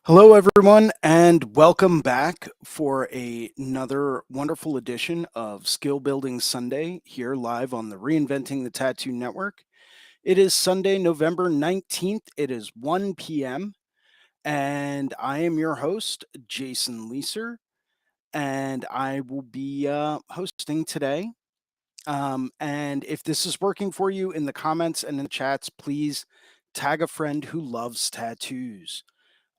Hello, everyone, and welcome back for another wonderful edition of Skill Building Sunday here live on the Reinventing the Tattoo Network. It is Sunday, November 19th. It is 1 p.m., and I am your host, Jason Leeser, and I will be hosting today. And if this is working for you in the comments and in the chats, please tag a friend who loves tattoos.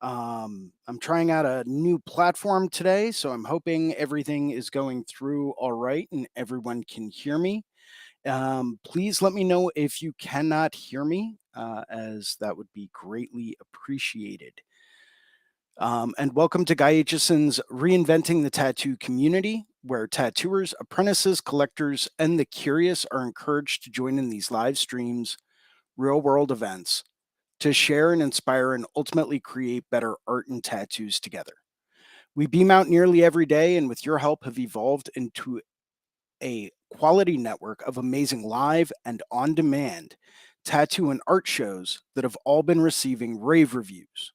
I'm trying out a new platform today, so I'm hoping everything is going through all right and everyone can hear me. Please let me know if you cannot hear me, as that would be greatly appreciated. And welcome to Guy Aitchison's Reinventing the Tattoo community, where tattooers, apprentices, collectors, and the curious are encouraged to join in these live streams, real world events to share and inspire and ultimately create better art and tattoos together. We beam out nearly every day, and with your help, have evolved into a quality network of amazing live and on demand tattoo and art shows that have all been receiving rave reviews.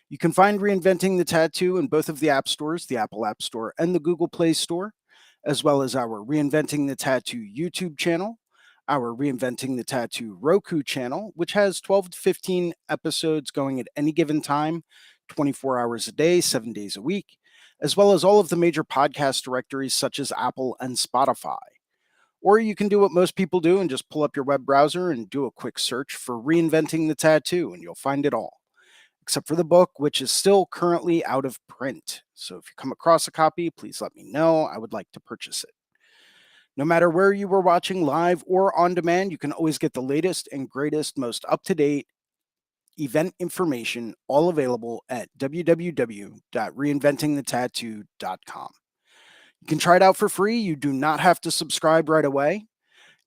You can find Reinventing the Tattoo in both of the app stores, the Apple App Store and the Google Play Store, as well as our Reinventing the Tattoo YouTube channel, our Reinventing the Tattoo Roku channel, which has 12 to 15 episodes going at any given time, 24 hours a day, 7 days a week, as well as all of the major podcast directories such as Apple and Spotify. Or you can do what most people do and just pull up your web browser and do a quick search for Reinventing the Tattoo, and you'll find it all except for the book, which is still currently out of print. So if you come across a copy, please let me know. I would like to purchase it. No matter where you were watching live or on demand, you can always get the latest and greatest, most up to date event information, all available at www.reinventingthetattoo.com. You can try it out for free. You do not have to subscribe right away.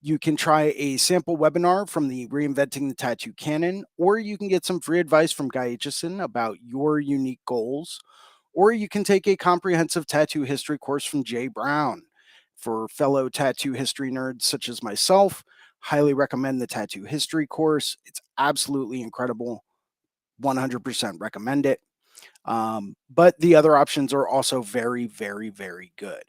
You can try a sample webinar from the Reinventing the Tattoo Canon, or you can get some free advice from Guy Aitchison about your unique goals, or you can take a comprehensive tattoo history course from Jay Brown. For fellow tattoo history nerds such as myself, highly recommend the tattoo history course. It's absolutely incredible. 100% recommend it. But the other options are also very, very, very good.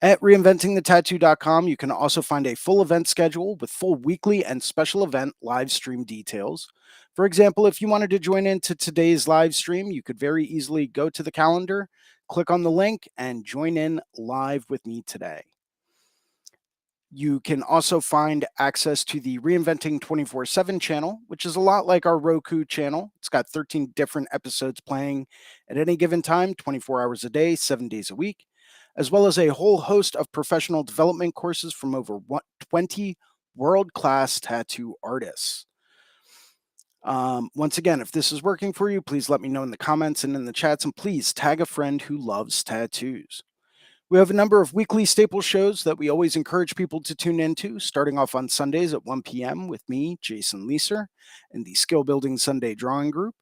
At reinventingthetattoo.com, you can also find a full event schedule with full weekly and special event live stream details. For example, if you wanted to join into today's live stream, you could very easily go to the calendar, click on the link, and join in live with me today. You can also find access to the Reinventing 24/7 channel, which is a lot like our Roku channel. It's got 13 different episodes playing at any given time, 24 hours a day, 7 days a week, as well as a whole host of professional development courses from over 20 world-class tattoo artists. Once again, if this is working for you, please let me know in the comments and in the chats, and please tag a friend who loves tattoos. We have a number of weekly staple shows that we always encourage people to tune into, starting off on Sundays at 1 p.m. with me, Jason Leeser, and the Skill Building Sunday Drawing Group.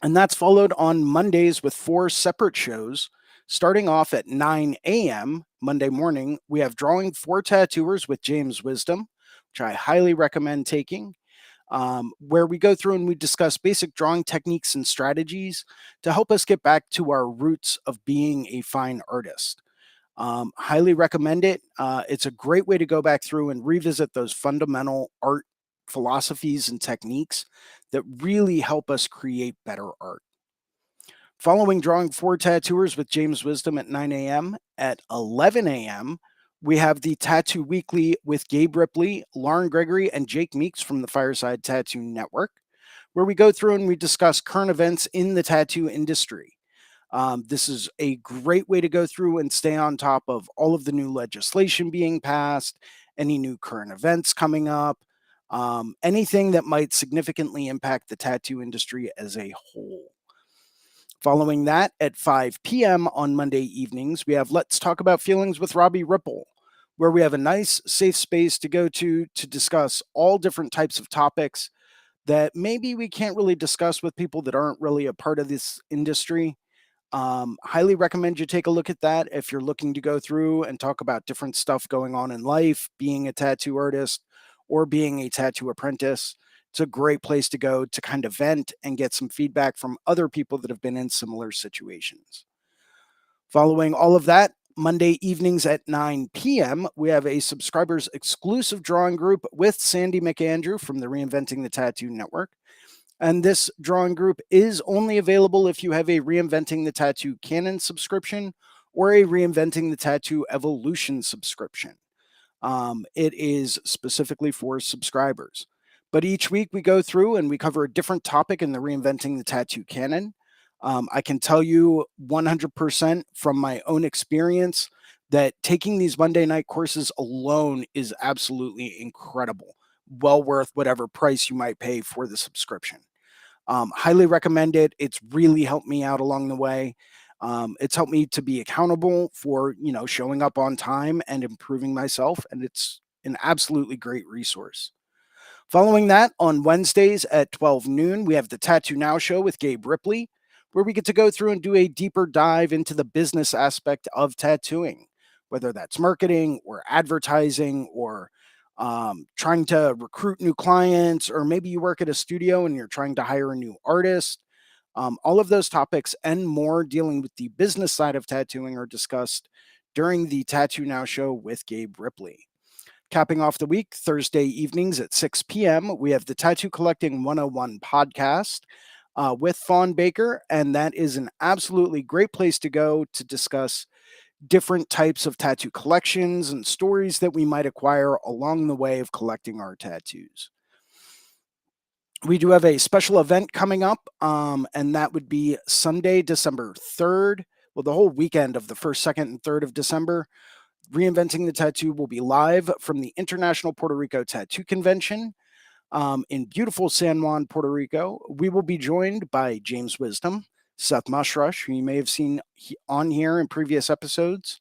And that's followed on Mondays with 4 separate shows. Starting off at 9 a.m. Monday morning, we have Drawing for Tattooers with James Wisdom, which I highly recommend taking, where we go through and we discuss basic drawing techniques and strategies to help us get back to our roots of being a fine artist. Highly recommend it. It's a great way to go back through and revisit those fundamental art philosophies and techniques that really help us create better art. Following Drawing for Tattooers with James Wisdom at 9 a.m., at 11 a.m., we have the Tattoo Weekly with Gabe Ripley, Lauren Gregory, and Jake Meeks from the Fireside Tattoo Network, where we go through and we discuss current events in the tattoo industry. This is a great way to go through and stay on top of all of the new legislation being passed, any new current events coming up, anything that might significantly impact the tattoo industry as a whole. Following that, at 5 p.m. on Monday evenings, we have Let's Talk About Feelings with Robbie Ripple, where we have a nice, safe space to go to discuss all different types of topics that maybe we can't really discuss with people that aren't really a part of this industry. Highly recommend you take a look at that if you're looking to go through and talk about different stuff going on in life, being a tattoo artist or being a tattoo apprentice. It's a great place to go to kind of vent and get some feedback from other people that have been in similar situations. Following all of that, Monday evenings at 9 p.m., we have a subscribers exclusive drawing group with Sandy McAndrew from the Reinventing the Tattoo Network. And this drawing group is only available if you have a Reinventing the Tattoo Canon subscription or a Reinventing the Tattoo Evolution subscription. It is specifically for subscribers. But each week we go through and we cover a different topic in the Reinventing the Tattoo canon. I can tell you 100% from my own experience that taking these Monday night courses alone is absolutely incredible. Well worth whatever price you might pay for the subscription. Highly recommend it. It's really helped me out along the way. It's helped me to be accountable for, showing up on time and improving myself. And it's an absolutely great resource. Following that, on Wednesdays at 12 noon, we have the Tattoo Now show with Gabe Ripley, where we get to go through and do a deeper dive into the business aspect of tattooing, whether that's marketing or advertising or trying to recruit new clients, or maybe you work at a studio and you're trying to hire a new artist. All of those topics and more dealing with the business side of tattooing are discussed during the Tattoo Now show with Gabe Ripley. Capping off the week, Thursday evenings at 6 p.m., we have the Tattoo Collecting 101 podcast with Fawn Baker, and that is an absolutely great place to go to discuss different types of tattoo collections and stories that we might acquire along the way of collecting our tattoos. We do have a special event coming up, and that would be Sunday, December 3rd. Well, the whole weekend of the 1st, 2nd, and 3rd of December. Reinventing the Tattoo will be live from the International Puerto Rico Tattoo Convention in beautiful San Juan, Puerto Rico. We will be joined by James Wisdom, Seth Mushrush, who you may have seen on here in previous episodes,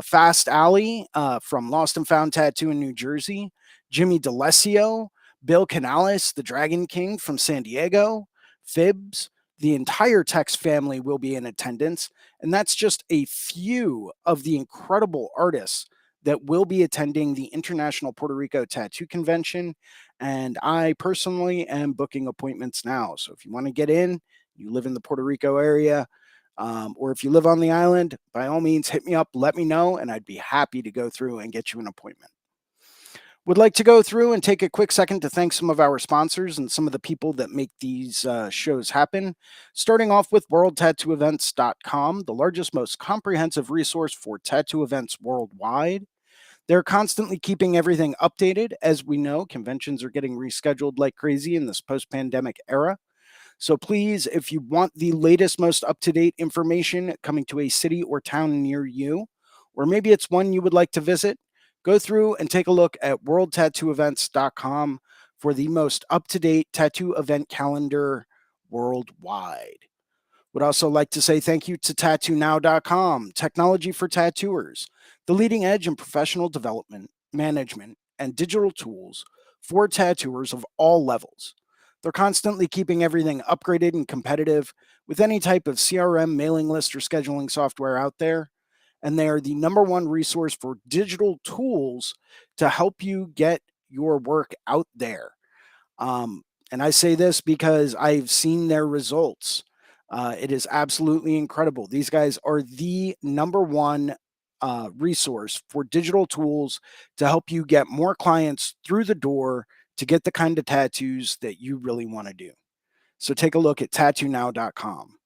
Fast Alley from Lost and Found Tattoo in New Jersey, Jimmy DeLessio, Bill Canales, the Dragon King from San Diego, Fibs. The entire Tex family will be in attendance, and that's just a few of the incredible artists that will be attending the International Puerto Rico Tattoo Convention. And I personally am booking appointments now. So if you want to get in, you live in the Puerto Rico area, or if you live on the island, by all means, hit me up, let me know, and I'd be happy to go through and get you an appointment. Would like to go through and take a quick second to thank some of our sponsors and some of the people that make these shows happen. Starting off with worldtattooevents.com, the largest, most comprehensive resource for tattoo events worldwide. They're constantly keeping everything updated. As we know, conventions are getting rescheduled like crazy in this post-pandemic era. So please, if you want the latest, most up-to-date information coming to a city or town near you, or maybe it's one you would like to visit, go through and take a look at worldtattooevents.com for the most up-to-date tattoo event calendar worldwide. Would also like to say thank you to tattoonow.com, technology for tattooers, the leading edge in professional development, management, and digital tools for tattooers of all levels. They're constantly keeping everything upgraded and competitive with any type of CRM, mailing list, or scheduling software out there. And they are the number one resource for digital tools to help you get your work out there. Um, and I say this because I've seen their results. It is absolutely incredible. These guys are the number one resource for digital tools to help you get more clients through the door to get the kind of tattoos that you really want to do. So take a look at tattoonow.com.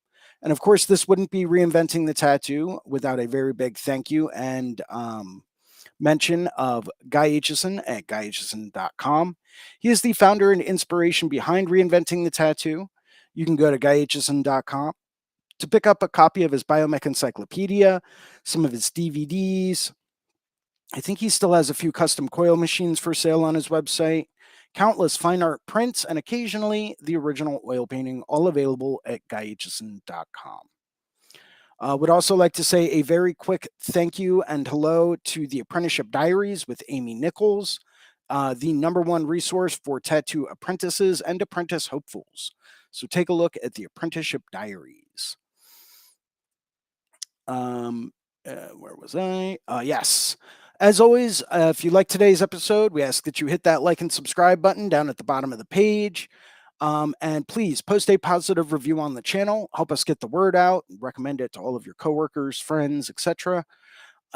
And of course, this wouldn't be Reinventing the Tattoo without a very big thank you and mention of Guy Aitchison at guyaitchison.com. He is the founder and inspiration behind Reinventing the Tattoo. You can go to guyaitchison.com to pick up a copy of his Biomech Encyclopedia, some of his DVDs. I think he still has a few custom coil machines for sale on his website, countless fine art prints, and occasionally the original oil painting, all available at guyaitchison.com. Would also like to say a very quick thank you and hello to the Apprenticeship Diaries with Amy Nichols, the number one resource for tattoo apprentices and apprentice hopefuls. So take a look at the Apprenticeship Diaries. Where was I? Yes. As always, if you like today's episode, we ask that you hit that like and subscribe button down at the bottom of the page. And please post a positive review on the channel. Help us get the word out. Recommend it to all of your coworkers, friends, etc.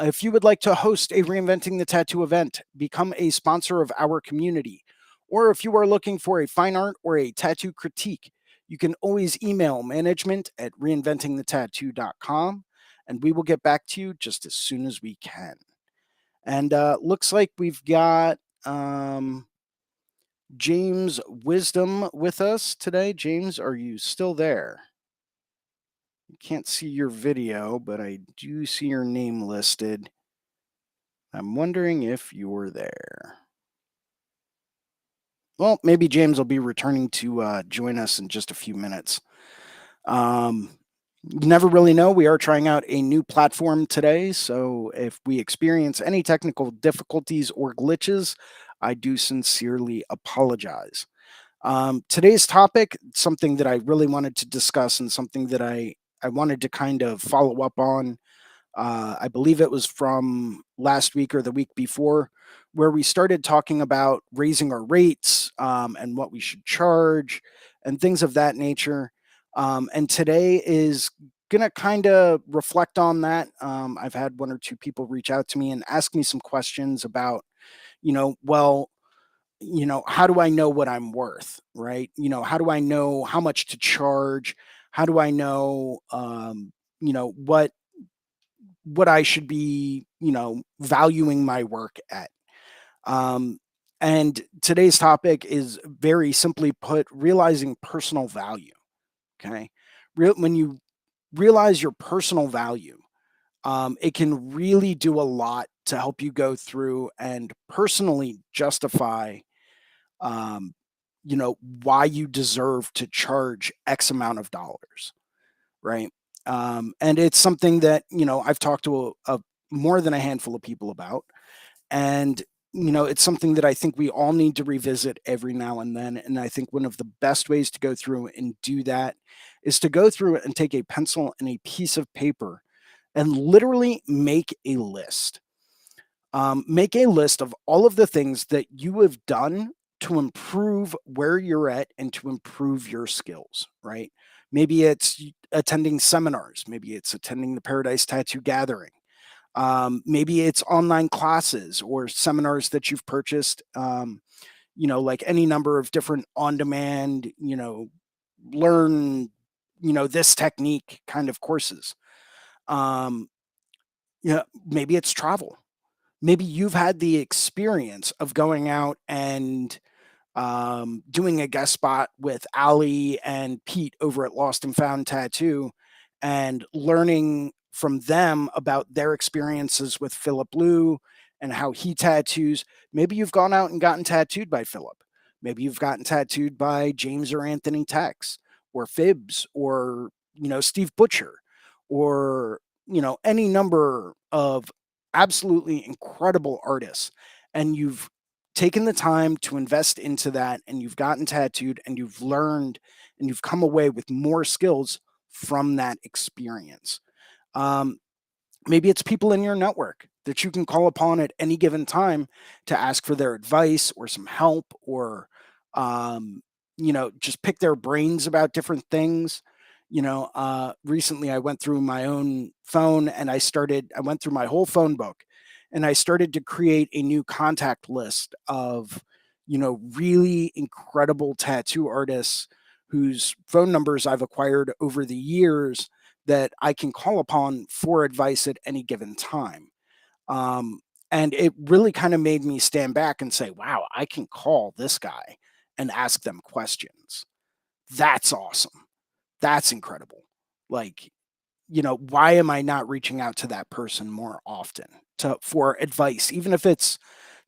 If you would like to host a Reinventing the Tattoo event, become a sponsor of our community. Or if you are looking for a fine art or a tattoo critique, you can always email management at reinventingthetattoo.com and we will get back to you just as soon as we can. And looks like we've got James Wisdom with us today. James, are you still there? I can't see your video, but I do see your name listed. I'm wondering if you're there. Well, maybe James will be returning to join us in just a few minutes. Um, you never really know. We are trying out a new platform today. So if we experience any technical difficulties or glitches, I do sincerely apologize. Today's topic, something that I really wanted to discuss and something that I wanted to kind of follow up on. I believe it was from last week or the week before, where we started talking about raising our rates and what we should charge and things of that nature. And today is going to kind of reflect on that. I've had one or two people reach out to me and ask me some questions about, well, how do I know what I'm worth, right? How do I know how much to charge? How do I know, what I should be, valuing my work at? Um, and today's topic is very simply put, realizing personal value. Okay. When you realize your personal value, it can really do a lot to help you go through and personally justify, um, why you deserve to charge X amount of dollars, right? And it's something that, I've talked to more than a handful of people about. And, it's something that I think we all need to revisit every now and then. And I think one of the best ways to go through and do that is to go through and take a pencil and a piece of paper and literally make a list. Make a list of all of the things that you have done to improve where you're at and to improve your skills, right? Maybe it's attending seminars, maybe it's attending the Paradise Tattoo Gathering, maybe it's online classes or seminars that you've purchased, like any number of different on demand, learn, this technique kind of courses. Um, maybe it's travel. Maybe you've had the experience of going out and doing a guest spot with Ali and Pete over at Lost and Found Tattoo and learning from them about their experiences with Philip Liu and how he tattoos. Maybe you've gone out and gotten tattooed by Philip. Maybe you've gotten tattooed by James or Anthony Tex or Phibbs or, Steve Butcher or, any number of absolutely incredible artists. And you've taken the time to invest into that and you've gotten tattooed and you've learned and you've come away with more skills from that experience. Um, Maybe it's people in your network that you can call upon at any given time to ask for their advice or some help or, um, just pick their brains about different things. Recently I went through my own phone and I went through my whole phone book and I started to create a new contact list of, really incredible tattoo artists whose phone numbers I've acquired over the years that I can call upon for advice at any given time. Um, and it really kind of made me stand back and say, wow, I can call this guy and ask them questions. That's awesome. That's incredible. Like, why am I not reaching out to that person more often for advice, even if it's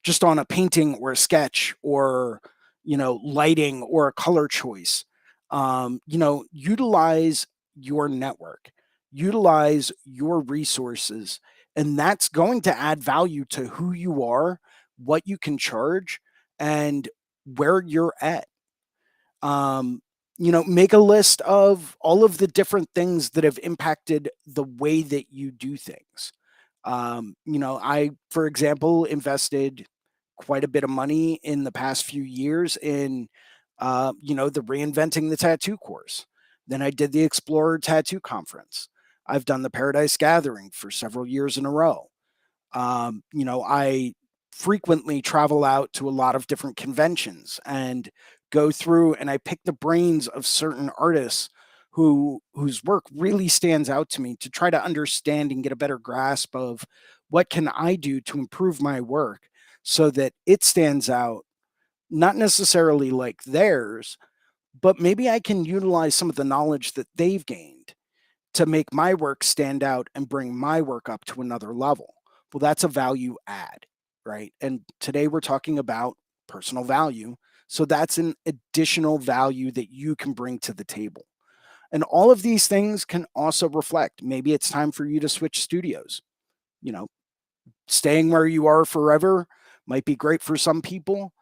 just on a painting or a sketch or, lighting or a color choice? Utilize your network, utilize your resources, and that's going to add value to who you are, what you can charge, and where you're at. um, make a list of all of the different things that have impacted the way that you do things. I, for example, invested quite a bit of money in the past few years in, the Reinventing the Tattoo course. Then I did the Explorer Tattoo Conference. I've done the Paradise Gathering for several years in a row. I frequently travel out to a lot of different conventions and go through and I pick the brains of certain artists whose work really stands out to me to try to understand and get a better grasp of what can I do to improve my work so that it stands out not necessarily like theirs, but maybe I can utilize some of the knowledge that they've gained to make my work stand out and bring my work up to another level. Well, that's a value add, right? And today we're talking about personal value. So that's an additional value that you can bring to the table. And all of these things can also reflect maybe it's time for you to switch studios. You know, staying where you are forever might be great for some people.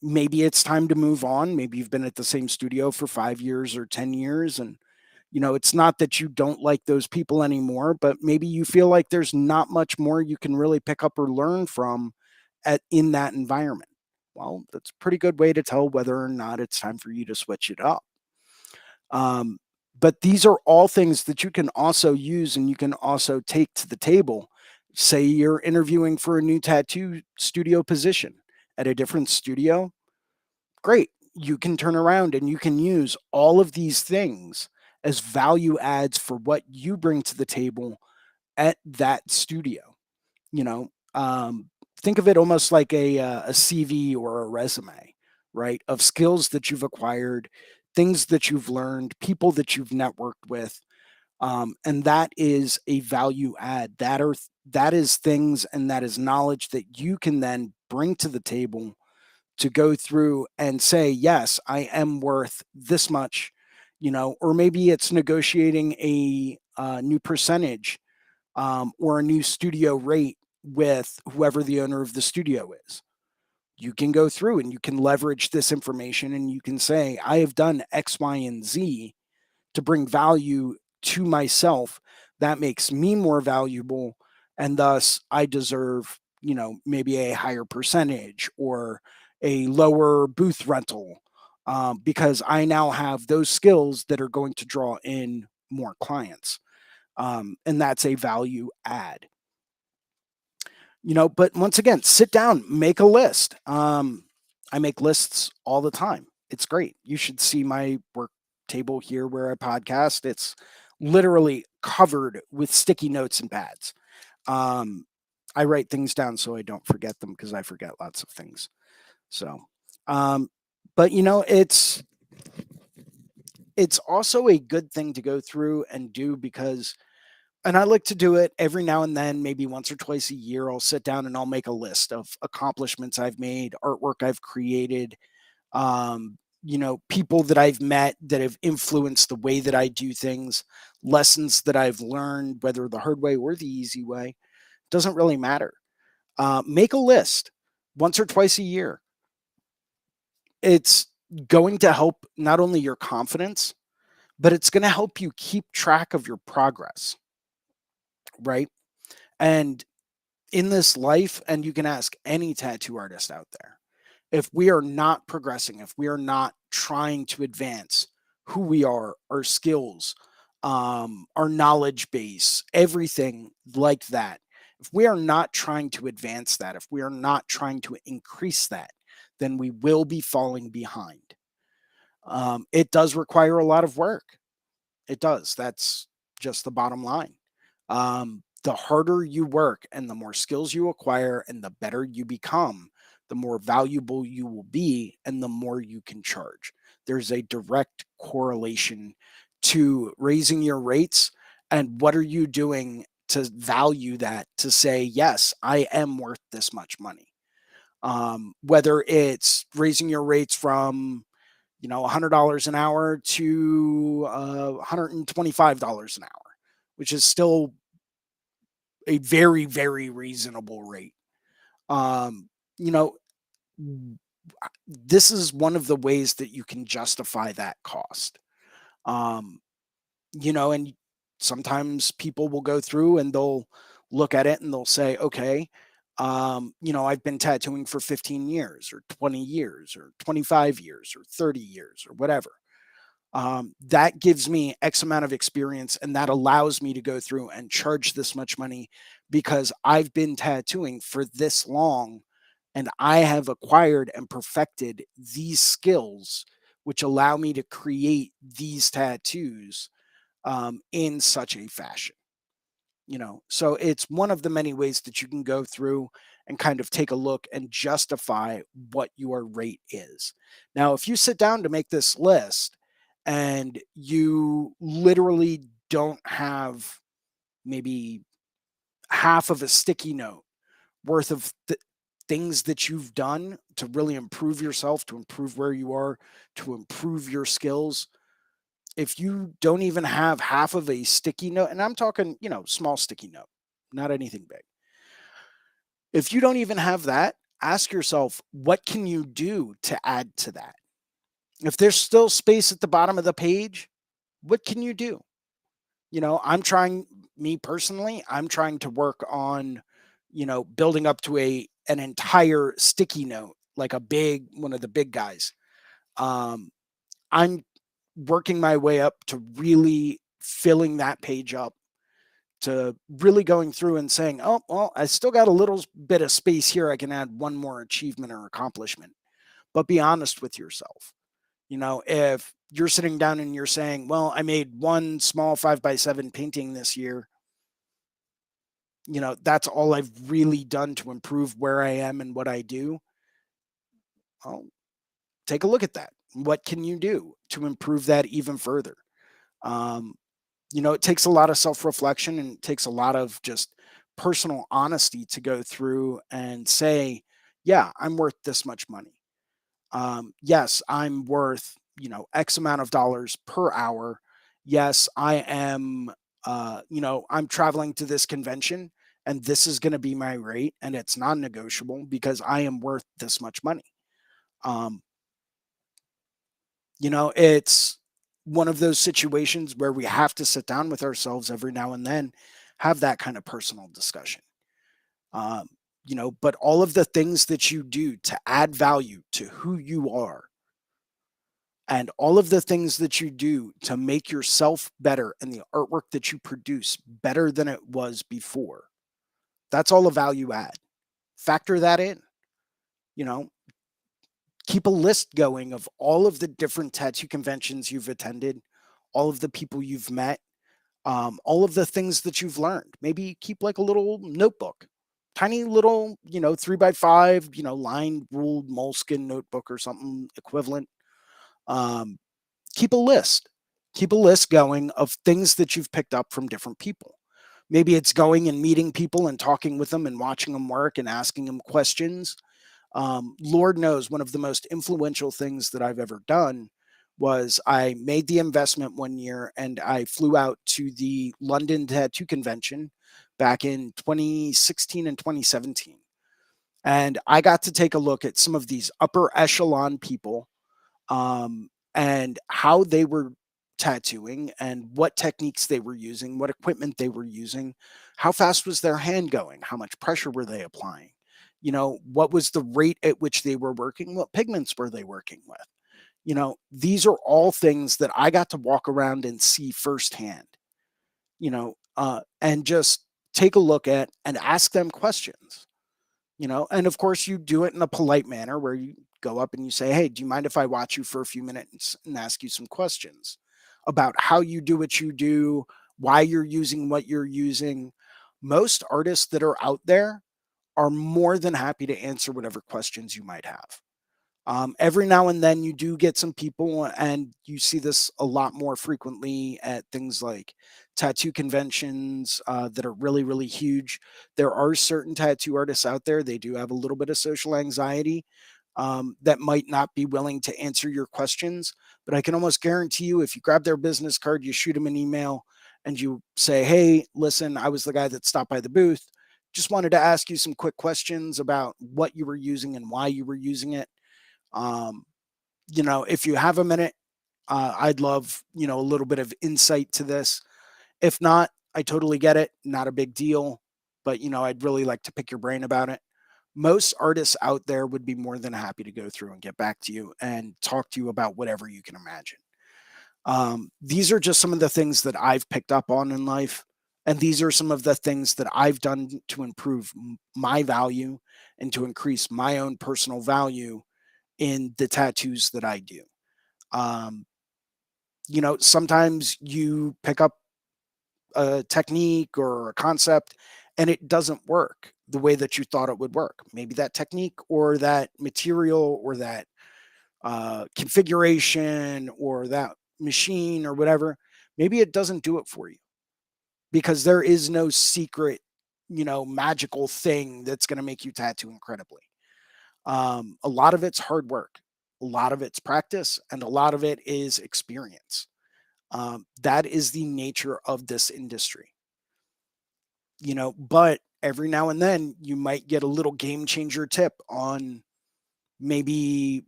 Maybe it's time to move on. Maybe you've been at the same studio for 5 years or 10 years and it's not that you don't like those people anymore, but maybe you feel like there's not much more you can really pick up or learn from in that environment. Well, that's a pretty good way to tell whether or not it's time for you to switch it up. Um, but these are all things that you can also use and you can also take to the table. Say you're interviewing for a new tattoo studio position at a different studio. Great. You can turn around and you can use all of these things as value adds for what you bring to the table at that studio. You know, think of it almost like a CV or a resume, right? Of skills that you've acquired, things that you've learned, people that you've networked with, and that is a value add. That is things and that is knowledge that you can then bring to the table to go through and say, yes, I am worth this much, or maybe it's negotiating a new percentage or a new studio rate with whoever the owner of the studio is. You can go through and you can leverage this information and you can say, I have done X, Y, and Z to bring value to myself that makes me more valuable. And thus I deserve, maybe a higher percentage or a lower booth rental because I now have those skills that are going to draw in more clients. And that's a value add. But once again, sit down, make a list. I make lists all the time. It's great. You should see my work table here where I podcast. It's literally covered with sticky notes and pads. Um, I write things down so I don't forget them because I forget lots of things. So, um, but it's also a good thing to go through and do because and I like to do it every now and then, maybe once or twice a year. I'll sit down and I'll make a list of accomplishments I've made, artwork I've created, people that I've met that have influenced the way that I do things, lessons that I've learned, whether the hard way or the easy way, doesn't really matter. Make a list once or twice a year. It's going to help not only your confidence, but it's going to help you keep track of your progress, right? And in this life, and you can ask any tattoo artist out there, if we are not progressing, if we are not trying to advance who we are, our skills, our knowledge base, everything like that, if we are not trying to advance that, if we are not trying to increase that, then we will be falling behind. It does require a lot of work. It does. That's just the bottom line. The harder you work and the more skills you acquire and the better you become, the more valuable you will be and the more you can charge. There's a direct correlation to raising your rates and what are you doing to value that to say, yes, I am worth this much money. Whether it's raising your rates from $100 an hour to $125 an hour, which is still a very, very reasonable rate. Um, you know, this is one of the ways that you can justify that cost. And sometimes people will go through and they'll look at it and they'll say, okay, I've been tattooing for 15 years or 20 years or 25 years or 30 years or whatever. That gives me X amount of experience, and that allows me to go through and charge this much money because I've been tattooing for this long and I have acquired and perfected these skills, which allow me to create these tattoos in such a fashion. So it's one of the many ways that you can go through and kind of take a look and justify what your rate is. Now, if you sit down to make this list and you literally don't have maybe half of a sticky note worth of things that you've done to really improve yourself, to improve where you are, to improve your skills, if you don't even have half of a sticky note, and I'm talking, small sticky note, not anything big. If you don't even have that, ask yourself, what can you do to add to that? If there's still space at the bottom of the page, what can you do? I'm trying, me personally, I'm trying to work on, building up to an entire sticky note, like a big one of the big guys. Um, I'm working my way up to really filling that page up, to really going through and saying, oh, well, I still got a little bit of space here. I can add one more achievement or accomplishment. But be honest with yourself. If you're sitting down and you're saying, well, I made one small 5x7 painting this year, that's all I've really done to improve where I am and what I do. Well, take a look at that. What can you do to improve that even further? Um, it takes a lot of self reflection and it takes a lot of just personal honesty to go through and say, yeah, I'm worth this much money. Yes, I'm worth, X amount of dollars per hour. Yes, I am, I'm traveling to this convention and this is going to be my rate and it's non negotiable because I am worth this much money. Um, it's one of those situations where we have to sit down with ourselves every now and then, have that kind of personal discussion. Um, but all of the things that you do to add value to who you are, and all of the things that you do to make yourself better and the artwork that you produce better than it was before, that's all a value add. Factor that in. You know, keep a list going of all of the different tattoo conventions you've attended, all of the people you've met, all of the things that you've learned. Maybe keep like a little notebook, tiny little, 3x5, lined ruled moleskin notebook or something equivalent. Um, keep a list. Keep a list going of things that you've picked up from different people. Maybe it's going and meeting people and talking with them and watching them work and asking them questions. Lord knows one of the most influential things that I've ever done was I made the investment one year and I flew out to the London Tattoo Convention back in 2016 and 2017. And I got to take a look at some of these upper echelon people, and how they were tattooing and what techniques they were using, what equipment they were using, how fast was their hand going, how much pressure were they applying, what was the rate at which they were working, what pigments were they working with. These are all things that I got to walk around and see firsthand, and just take a look at and ask them questions. And of course you do it in a polite manner where you go up and you say, hey, do you mind if I watch you for a few minutes and ask you some questions about how you do what you do, why you're using what you're using? Most artists that are out there are more than happy to answer whatever questions you might have. Every now and then you do get some people, and you see this a lot more frequently at things like tattoo conventions that are really, really huge. There are certain tattoo artists out there, they do have a little bit of social anxiety, that might not be willing to answer your questions. But I can almost guarantee you, if you grab their business card, you shoot them an email, and you say, hey, listen, I was the guy that stopped by the booth. Just wanted to ask you some quick questions about what you were using and why you were using it. um, if you have a minute, I'd love, a little bit of insight to this. If not, I totally get it. Not a big deal. but I'd really like to pick your brain about it. Most artists out there would be more than happy to go through and get back to you and talk to you about whatever you can imagine. These are just some of the things that I've picked up on in life. And these are some of the things that I've done to improve my value and to increase my own personal value in the tattoos that I do. Um, Sometimes you pick up a technique or a concept and it doesn't work the way that you thought it would work. Maybe that technique or that material or that configuration or that machine or whatever, maybe it doesn't do it for you because there is no secret, magical thing that's going to make you tattoo incredibly. A lot of it's hard work, a lot of it's practice, and a lot of it is experience. That is the nature of this industry, but every now and then you might get a little game changer tip on maybe,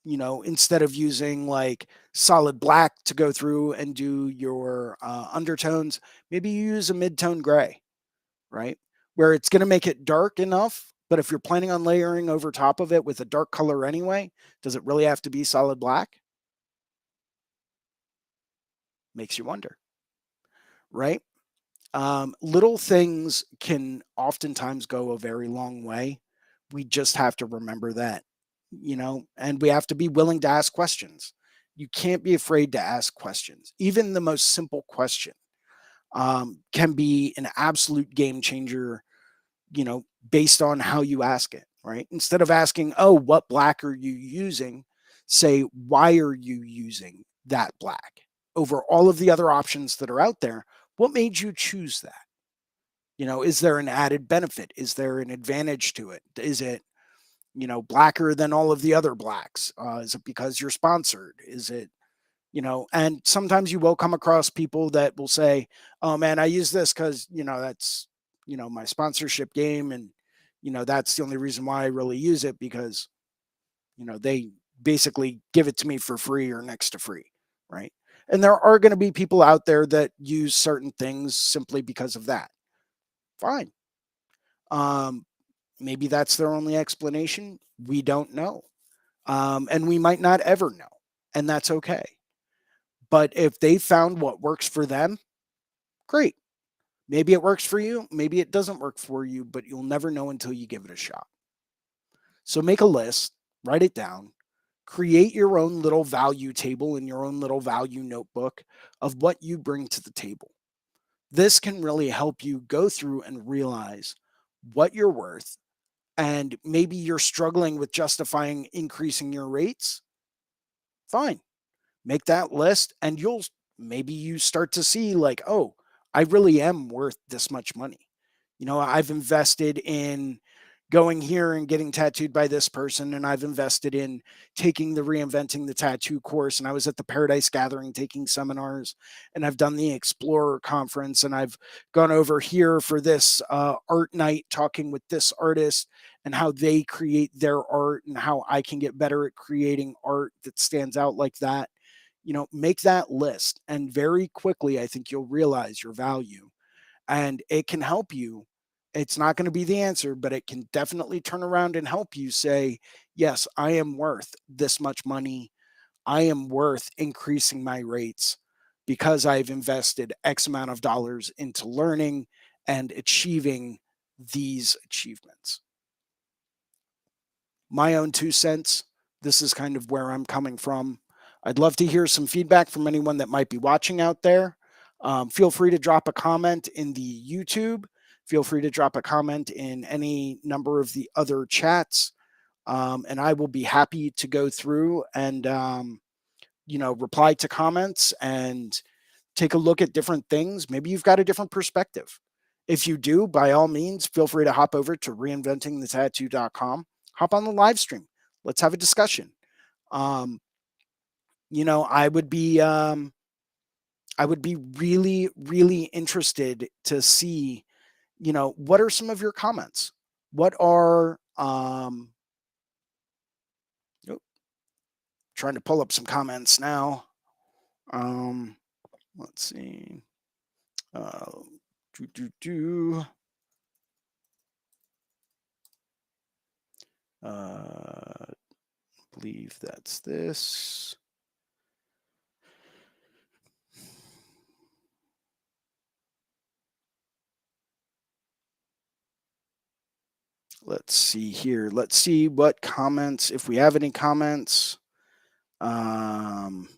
instead of using like solid black to go through and do your undertones, maybe you use a mid-tone gray, right? Where it's going to make it dark enough. But if you're planning on layering over top of it with a dark color anyway, does it really have to be solid black? Makes you wonder, right? Little things can oftentimes go a very long way. We just have to remember that, and we have to be willing to ask questions. You can't be afraid to ask questions. Even the most simple question can be an absolute game changer, based on how you ask it, right? Instead of asking, oh, what black are you using? Say, why are you using that black over all of the other options that are out there? What made you choose that? Is there an added benefit? Is there an advantage to it? Is it, blacker than all of the other blacks? Is it because you're sponsored? Is it, and sometimes you will come across people that will say, oh man, I use this because, that's, my sponsorship game. And, that's the only reason why I really use it because, they basically give it to me for free or next to free. Right. And there are going to be people out there that use certain things simply because of that. Fine. Um, Maybe that's their only explanation. We don't know. And we might not ever know. And that's okay. But if they found what works for them, great. Maybe it works for you. Maybe it doesn't work for you, but you'll never know until you give it a shot. So make a list, write it down, create your own little value table in your own little value notebook of what you bring to the table. This can really help you go through and realize what you're worth. And maybe you're struggling with justifying increasing your rates. Fine, make that list and maybe you start to see like, oh, I really am worth this much money. I've invested in going here and getting tattooed by this person, and I've invested in taking the Reinventing the Tattoo course, and I was at the Paradise Gathering taking seminars, and I've done the Explorer conference, and I've gone over here for this art night talking with this artist and how they create their art and how I can get better at creating art that stands out like that. Make that list, and very quickly I think you'll realize your value, and it can help you. It's not going to be the answer, but it can definitely turn around and help you say, yes, I am worth this much money. I am worth increasing my rates because I've invested X amount of dollars into learning and achieving these achievements. My own 2 cents. This is kind of where I'm coming from. I'd love to hear some feedback from anyone that might be watching out there. Feel free to drop a comment in the YouTube. Feel free to drop a comment in any number of the other chats. And I will be happy to go through and, reply to comments and take a look at different things. Maybe you've got a different perspective. If you do, by all means, feel free to hop over to reinventingthetattoo.com. Hop on the live stream. Let's have a discussion. Um, you know, I would be I would be really, really interested to see, what are some of your comments? What are oh, trying to pull up some comments now. Um, let's see. Uh, do, do, do. I believe that's this. Let's see here. Let's see what comments, if we have any comments. Don't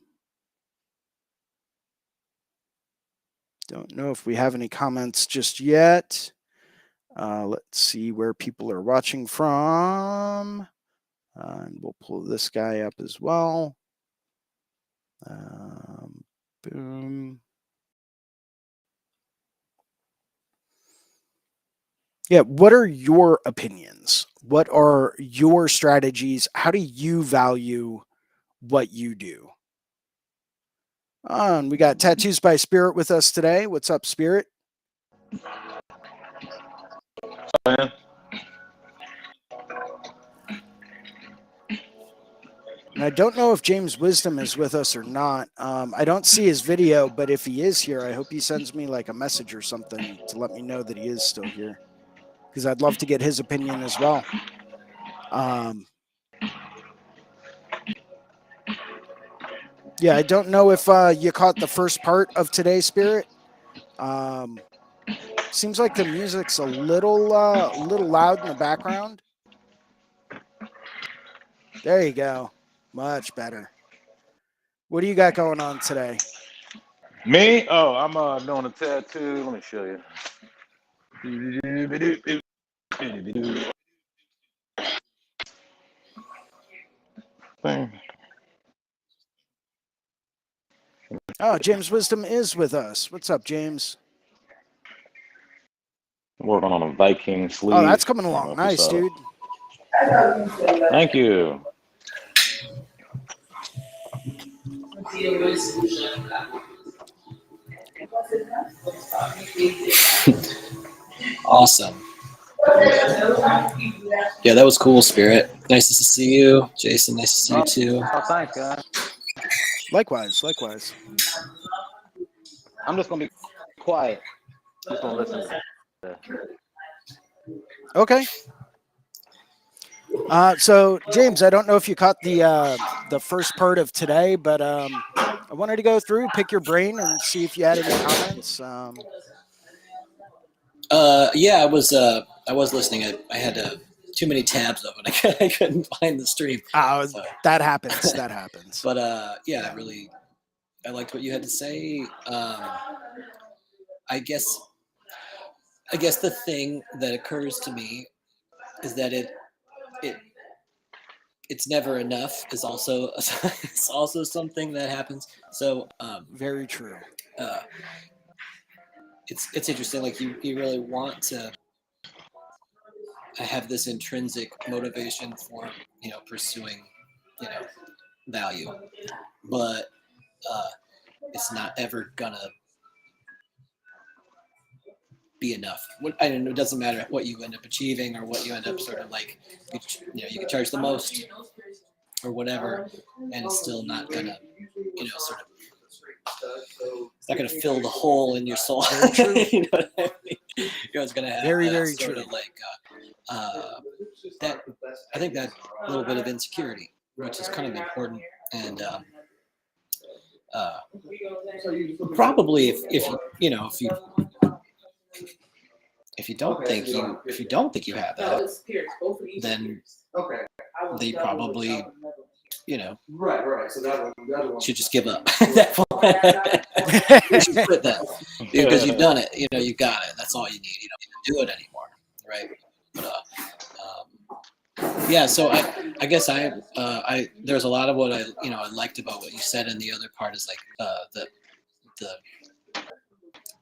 know if we have any comments just yet. Let's see where people are watching from. And we'll pull this guy up as well. Boom. Yeah, what are your opinions? What are your strategies? How do you value what you do? And we got Tattoos by Spirit with us today. What's up, Spirit? Man. And I don't know if James Wisdom is with us or not. I don't see his video, but if he is here, I hope he sends me like a message or something to let me know that he is still here, because I'd love to get his opinion as well. Yeah, I don't know if you caught the first part of today's Spirit. Seems like the music's a little loud in the background. There you go. Much better. What do you got going on today? Me? Oh, I'm doing a tattoo. Let me show you. Oh, James Wisdom is with us. What's up, James? Working on a Viking sleeve. Oh, that's coming along nice, dude. Thank you. Awesome. Yeah, that was cool, Spirit. Nice to see you. Jason, nice to see you too. Oh, thanks, guys. Likewise. I'm just going to be quiet. Just going to listen to that. Okay. So, James, I don't know if you caught the first part of today, but I wanted to go through, pick your brain, and see if you had any comments. Yeah, I was listening. I had too many tabs open. I couldn't find the stream. So. That happens. But yeah, I liked what you had to say. I guess the thing that occurs to me is that it's never enough is also it's also something that happens. So very true. It's interesting. Like you really want to have this intrinsic motivation for pursuing value, but it's not ever gonna be enough. I don't know. It doesn't matter what you end up achieving or what you end up sort of like. You can charge the most or whatever, and it's still not gonna sort of. It's not gonna fill the hole in your soul. You know what I mean? It's gonna have very sort true. of like that. I think that little bit of insecurity, which is kind of important, and probably if you don't think you have that, then they probably should just give up. You should quit that because you've done it. You got it. That's all you need. You don't need to do it anymore, right? But yeah. So I guess there's a lot of what I liked about what you said, and the other part is like the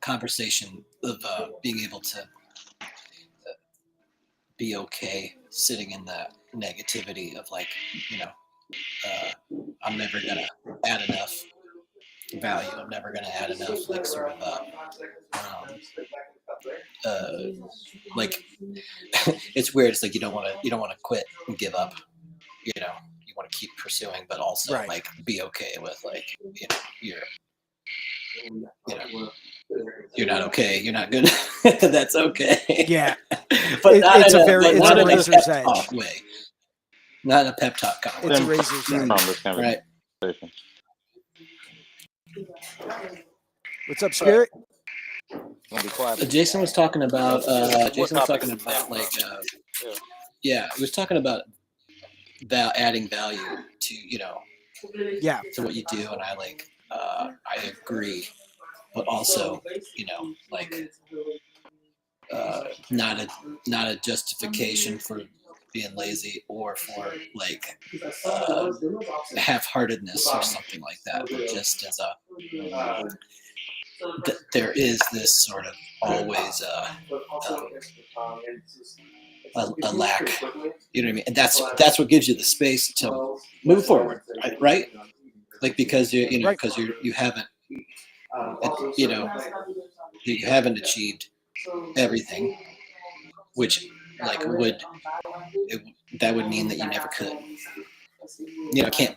conversation of being able to be okay sitting in that negativity of like I'm never gonna add enough value. I'm never gonna add enough like sort of like it's weird. It's like you don't want to quit and give up. You want to keep pursuing, but also like be okay with like you're not okay. You're not good. That's okay. Yeah, But it's a razor's edge way. Not a pep talk It's a conversation. razor's From edge. this Right. conversation. What's up, Spirit? Gonna be quiet. Jason was talking about. What Jason was topic talking is about that? yeah, he was talking about adding value to Yeah. to what you do, and I agree, but also not a justification for being lazy or for half-heartedness or something like that, but just as there is this sort of always a lack, you know what I mean, and that's what gives you the space to move forward, right? Like because Right. because you haven't you haven't achieved everything, which that would mean that you never could. It can't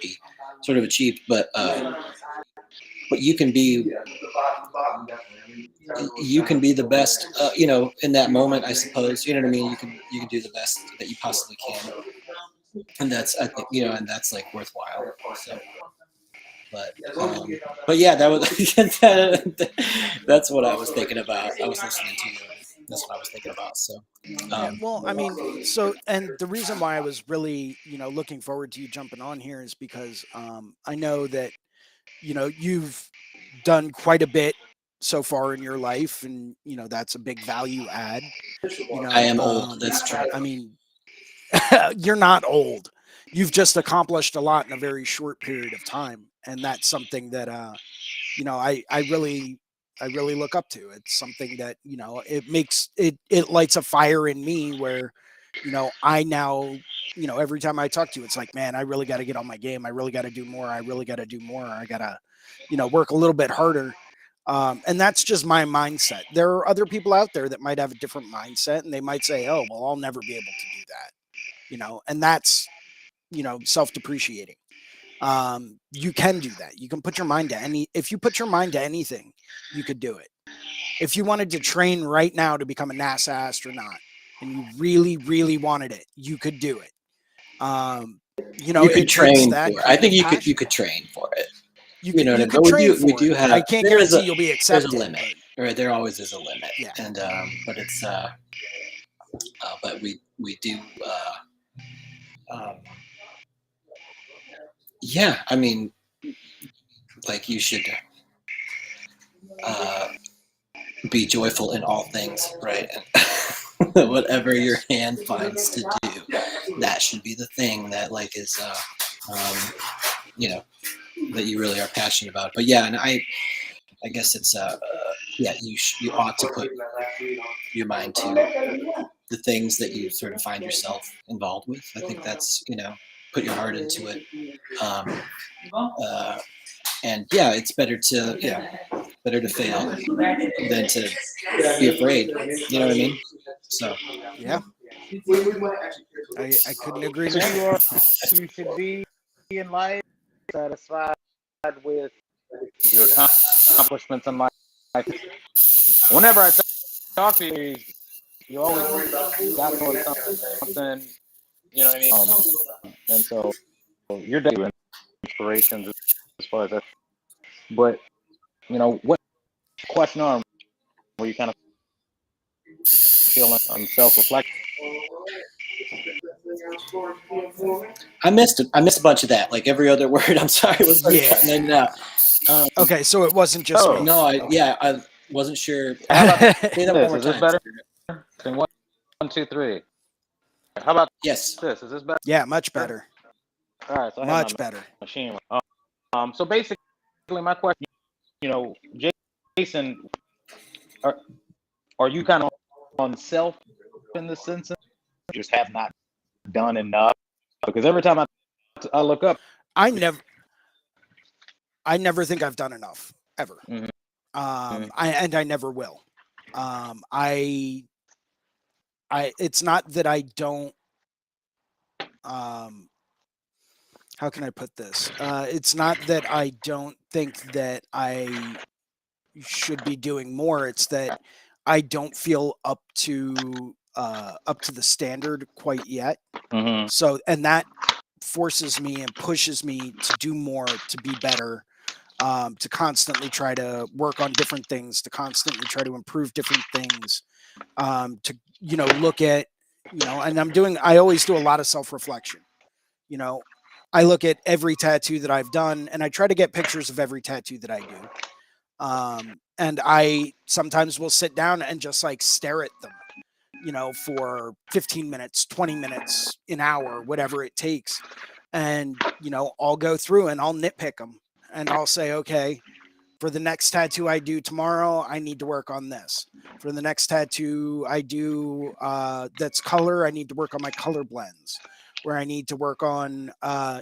be sort of achieved, but you can be the best, in that moment, I suppose. You know what I mean? You can do the best that you possibly can, and that's, I think, and that's like worthwhile. So, but yeah, that was that's what I was thinking about. I was listening to you. That's what I was thinking about. So, Yeah, well, I mean, so, and the reason why I was really, looking forward to you jumping on here is because I know that, you've done quite a bit so far in your life, and that's a big value add. I am old. That's true. I mean, you're not old. You've just accomplished a lot in a very short period of time, and that's something that I really look up to. It's something that it makes it lights a fire in me where I now every time I talk to you, it's like, man, I really got to get on my game. I really got to do more. I really got to do more. I gotta work a little bit harder. And that's just my mindset. There are other people out there that might have a different mindset, and they might say, oh, well, I'll never be able to do that, and that's self-depreciating. You can do that. You can put your mind to if you put your mind to anything, you could do it. If you wanted to train right now to become a NASA astronaut and you really, really wanted it, you could do it. You could it takes train that for it. I kind think of you passion. could train for it. You know what I mean? could But train we for do it. have. I can't guarantee you'll be accepted. There's a limit, right? There always is a limit. Yeah. And but it's but we do. Yeah, I mean, like you should be joyful in all things, right? And whatever your hand finds to do, that should be the thing that is that you really are passionate about. But yeah, and I guess it's you ought to put your mind to the things that you sort of find yourself involved with. I think that's put your heart into it. And yeah, it's better to fail than to be afraid. You know what I mean? So Yeah. I couldn't agree So more. you should be in life satisfied with your accomplishments in life. Whenever I talk to you, you always got towards something, you know what I mean? And so your daily inspirations as far as that. But, what question on where you kind of feeling self-reflection? I missed a bunch of that. Like every other word. I'm sorry, it was cutting in and out. Okay, so it wasn't just me. No, I wasn't sure. How about Say that one more Is this time. better? Then 1, 2, 3. How about Yes. this? Is this better? Yeah, much better. All right, so I Much have my better. machine. So basically, my question, Jason, are you kind of on self in the sense of you just have not done enough? Because every time I look up, I never think I've done enough ever. Mhm. I never will. It's not that I don't, how can I put this? It's not that I don't think that I should be doing more. It's that I don't feel up to up to the standard quite yet. Mm-hmm. So, and that forces me and pushes me to do more, to be better, to constantly try to work on different things, to constantly try to improve different things, to, look at, and I always do a lot of self reflection. You know, I look at every tattoo that I've done and I try to get pictures of every tattoo that I do. And I sometimes will sit down and just like stare at them, for 15 minutes, 20 minutes, an hour, whatever it takes. And, I'll go through and I'll nitpick them and I'll say, okay, for the next tattoo I do tomorrow, I need to work on this. For the next tattoo I do that's color, I need to work on my color blends. Where I need to work on,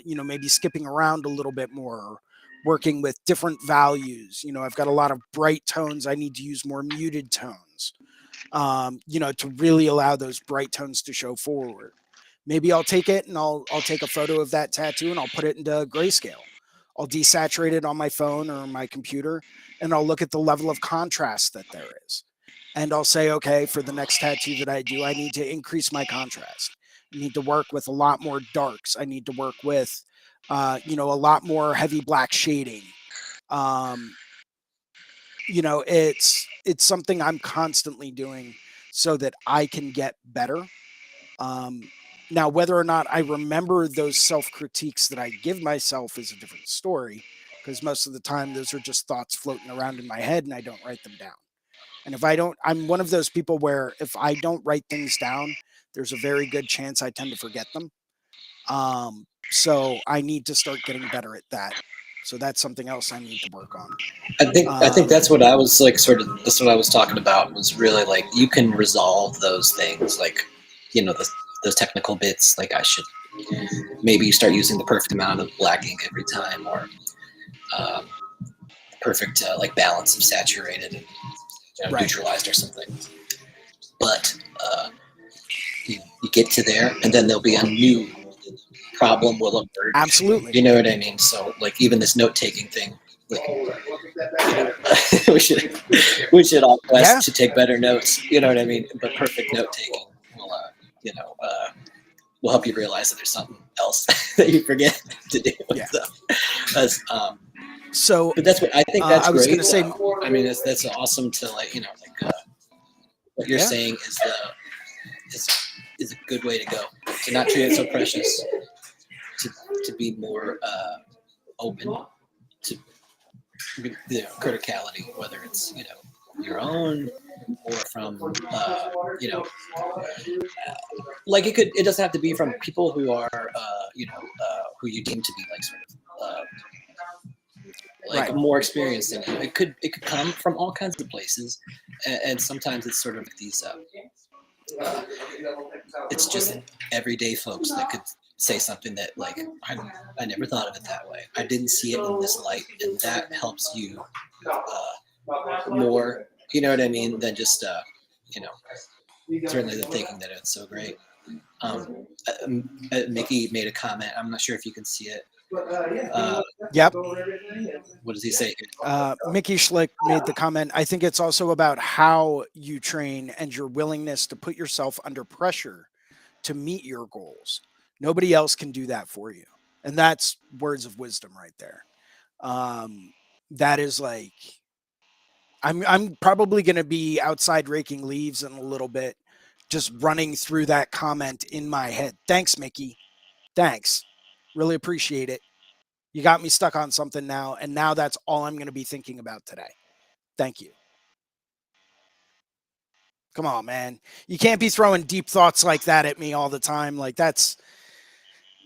maybe skipping around a little bit more, working with different values. I've got a lot of bright tones. I need to use more muted tones, to really allow those bright tones to show forward. Maybe I'll take it and I'll take a photo of that tattoo and I'll put it into grayscale. I'll desaturate it on my phone or my computer and I'll look at the level of contrast that there is. And I'll say, okay, for the next tattoo that I do, I need to increase my contrast. I need to work with a lot more darks. I need to work with, a lot more heavy black shading. Um, it's something I'm constantly doing so that I can get better. Now, whether or not I remember those self critiques that I give myself is a different story, because most of the time those are just thoughts floating around in my head and I don't write them down. And if I don't, I'm one of those people where if I don't write things down, there's a very good chance I tend to forget them. So I need to start getting better at that. So that's something else I need to work on. I think that's what I was like. Sort of, that's what I was talking about. Was really like you can resolve those things, like those technical bits. Like I should maybe start using the perfect amount of black ink every time, or um, perfect like balance of saturated and Right. neutralized or something. But you get to there, and then there'll be a new problem will emerge. Absolutely. You know what I mean? So like even this note taking thing, like we should all quest to take better notes. You know what I mean? But perfect note taking will will help you realize that there's something else that you forget to do. Yeah. So, but that's what I think. That's I was great. Gonna say, I mean, that's awesome to like what you're saying is a good way to go. To not treat it so precious. To be more open to criticality, whether it's your own or from like it doesn't have to be from people who are who you deem to be like sort of like more experienced than you. It could come from all kinds of places, and sometimes it's sort of these it's just everyday folks that could say something that like I never thought of it that way. I didn't see it in this light, and that helps you more. You know what I mean? Than just certainly the thinking that it's so great. Mickey made a comment. I'm not sure if you can see it. Yep. What does he say? Mickey Schlick made the comment. I think it's also about how you train and your willingness to put yourself under pressure to meet your goals. Nobody else can do that for you. And that's words of wisdom right there. That is like, I'm probably going to be outside raking leaves in a little bit, just running through that comment in my head. Thanks, Mickey. Thanks. Really appreciate it. You got me stuck on something now, and now that's all I'm going to be thinking about today. Thank you. Come on, man. You can't be throwing deep thoughts like that at me all the time. Like it's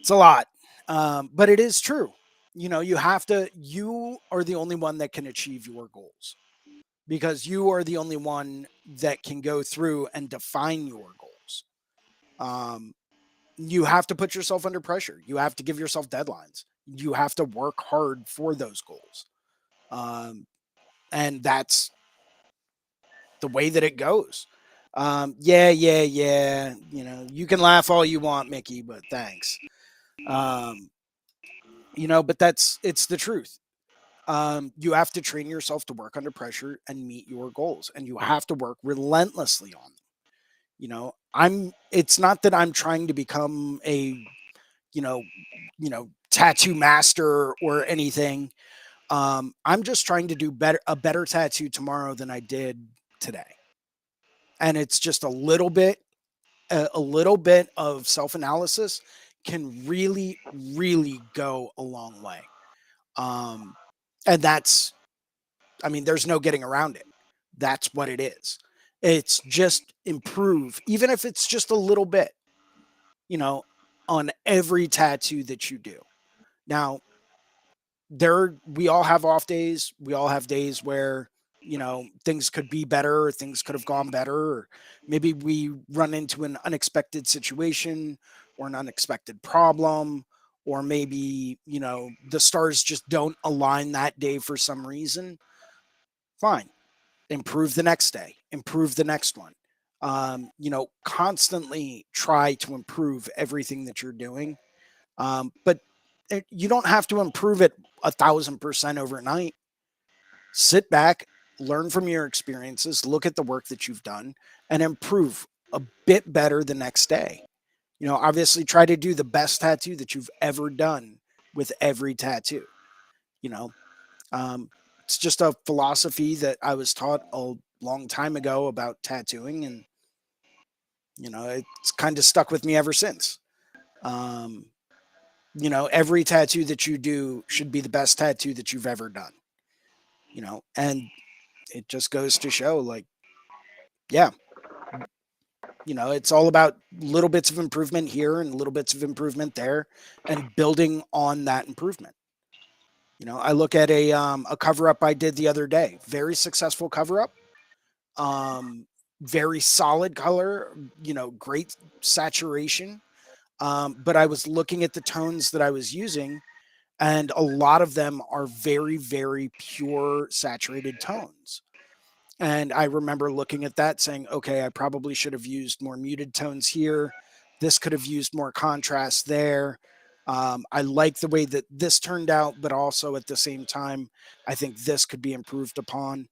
a lot. But it is true. You are the only one that can achieve your goals, because you are the only one that can go through and define your goals. You have to put yourself under pressure. You have to give yourself deadlines. You have to work hard for those goals. And that's the way that it goes. Yeah. You can laugh all you want, Mickey, but thanks. But it's the truth. You have to train yourself to work under pressure and meet your goals, and you have to work relentlessly on them. It's not that I'm trying to become a, you know, tattoo master or anything. I'm just trying to do a better tattoo tomorrow than I did today. And it's just a little bit of self-analysis can really, really go a long way. Um, and I mean, there's no getting around it. That's what it is. It's just improve, even if it's just a little bit, you know, on every tattoo that you do. Now, we all have off days. We all have days where, things could be better, or things could have gone better, or maybe we run into an unexpected situation or an unexpected problem, or maybe, the stars just don't align that day for some reason. Fine. Improve the next day, improve the next one. Constantly try to improve everything that you're doing. But you don't have to improve it 1,000% overnight. Sit back, learn from your experiences, look at the work that you've done, and improve a bit better the next day. Obviously try to do the best tattoo that you've ever done with every tattoo. You know, um, it's just a philosophy that I was taught a long time ago about tattooing, and it's kind of stuck with me ever since. Um, every tattoo that you do should be the best tattoo that you've ever done. And it just goes to show, like, yeah, it's all about little bits of improvement here and little bits of improvement there, and building on that improvement. I look at a cover up I did the other day, very successful cover up, um, very solid color, great saturation. But I was looking at the tones that I was using, and a lot of them are very, very pure saturated tones. And I remember looking at that saying, okay, I probably should have used more muted tones here. This could have used more contrast there. I like the way that this turned out, but also at the same time, I think this could be improved upon.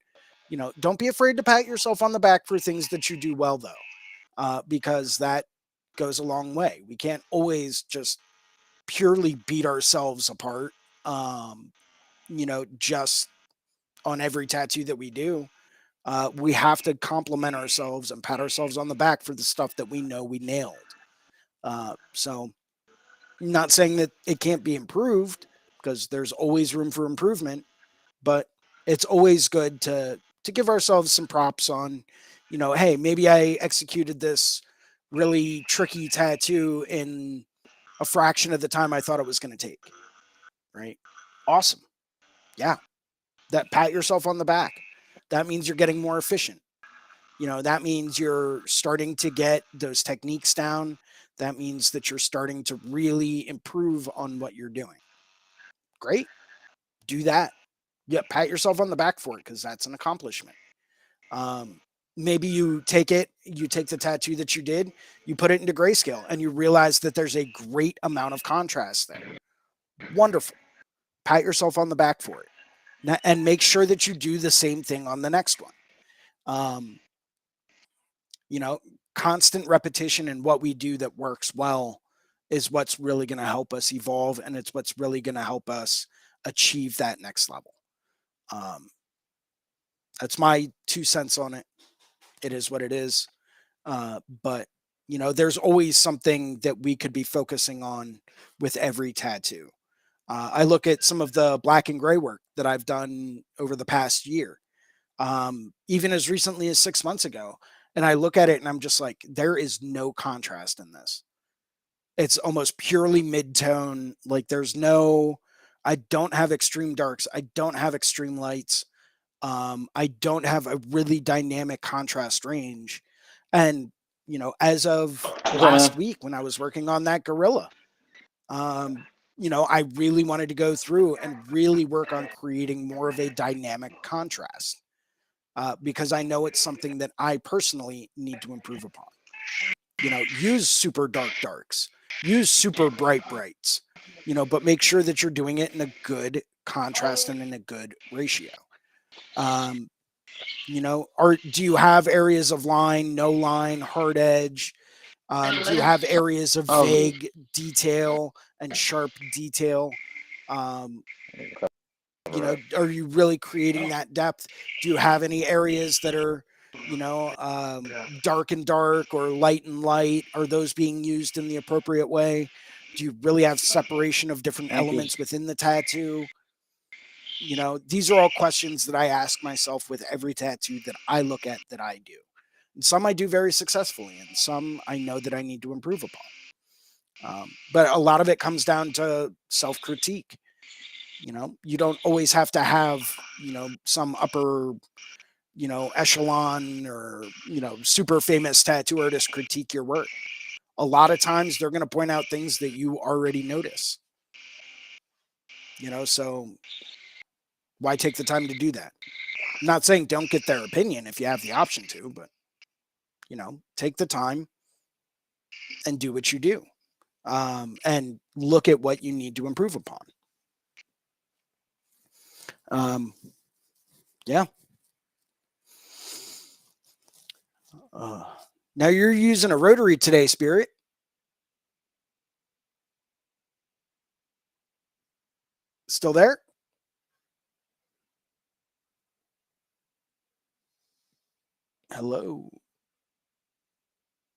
Don't be afraid to pat yourself on the back for things that you do well, though, because that goes a long way. We can't always just purely beat ourselves apart, just on every tattoo that we do. We have to compliment ourselves and pat ourselves on the back for the stuff that we know we nailed. So, not saying that it can't be improved, because there's always room for improvement, but it's always good to give ourselves some props on, hey, maybe I executed this really tricky tattoo in a fraction of the time I thought it was going to take. Right? Awesome. Yeah. That, pat yourself on the back. That means you're getting more efficient. That means you're starting to get those techniques down. That means that you're starting to really improve on what you're doing. Great. Do that. Yeah, pat yourself on the back for it, because that's an accomplishment. Maybe you take the tattoo that you did, you put it into grayscale, and you realize that there's a great amount of contrast there. Wonderful. Pat yourself on the back for it. And make sure that you do the same thing on the next one. Um, constant repetition in what we do that works well is what's really going to help us evolve, and it's what's really going to help us achieve that next level. Um, that's my 2 cents on it. It is what it is. But there's always something that we could be focusing on with every tattoo. I look at some of the black and gray work that I've done over the past year, even as recently as 6 months ago. And I look at it and I'm just like, there is no contrast in this. It's almost purely mid-tone. Like, I don't have extreme darks. I don't have extreme lights. I don't have a really dynamic contrast range. And, as of What's up, last man? week when I was working on that gorilla, um, I really wanted to go through and really work on creating more of a dynamic contrast, because I know it's something that I personally need to improve upon. Use super dark darks, use super bright brights, but make sure that you're doing it in a good contrast and in a good ratio. Um, Or do you have areas of line, no line, hard edge? Do you have areas of Um, vague detail and sharp detail? Um, are you really creating that depth? Do you have any areas that are, dark and dark or light and light? Are those being used in the appropriate way? Do you really have separation of different thank you. elements within the tattoo? These are all questions that I ask myself with every tattoo that I look at that I do. And some I do very successfully, and some I know that I need to improve upon. But a lot of it comes down to self critique. You don't always have to have, some upper, echelon or, super famous tattoo artist critique your work. A lot of times they're going to point out things that you already notice, so why take the time to do that? I'm not saying don't get their opinion if you have the option to, but, take the time and do what you do, and look at what you need to improve upon. Um, yeah. Uh, Now you're using a rotary today, Spirit. Still there? Hello.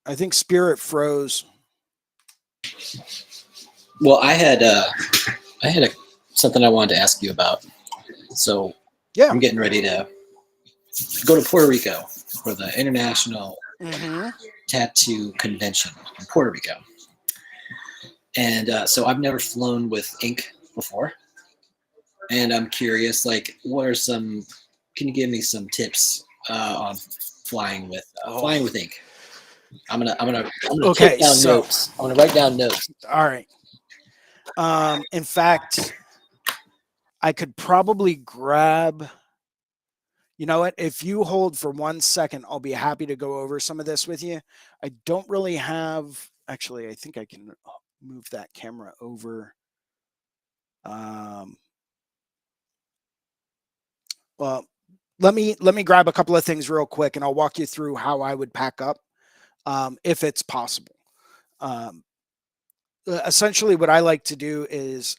I think Spirit froze. Well, I had something I wanted to ask you about. So Yeah. I'm getting ready to go to Puerto Rico for the International Mm-hmm. Tattoo Convention in Puerto Rico. And so I've never flown with ink before. And I'm curious, like, can you give me some tips on flying with ink? I'm gonna take Okay. down So, notes. I'm gonna write down notes. all right. In fact, I could probably grab. You know what? If you hold for 1 second, I'll be happy to go over some of this with you. I don't really have. Actually, I think I can move that camera over. Um, well, let me grab a couple of things real quick, and I'll walk you through how I would pack up, if it's possible. Um, Essentially, what I like to do is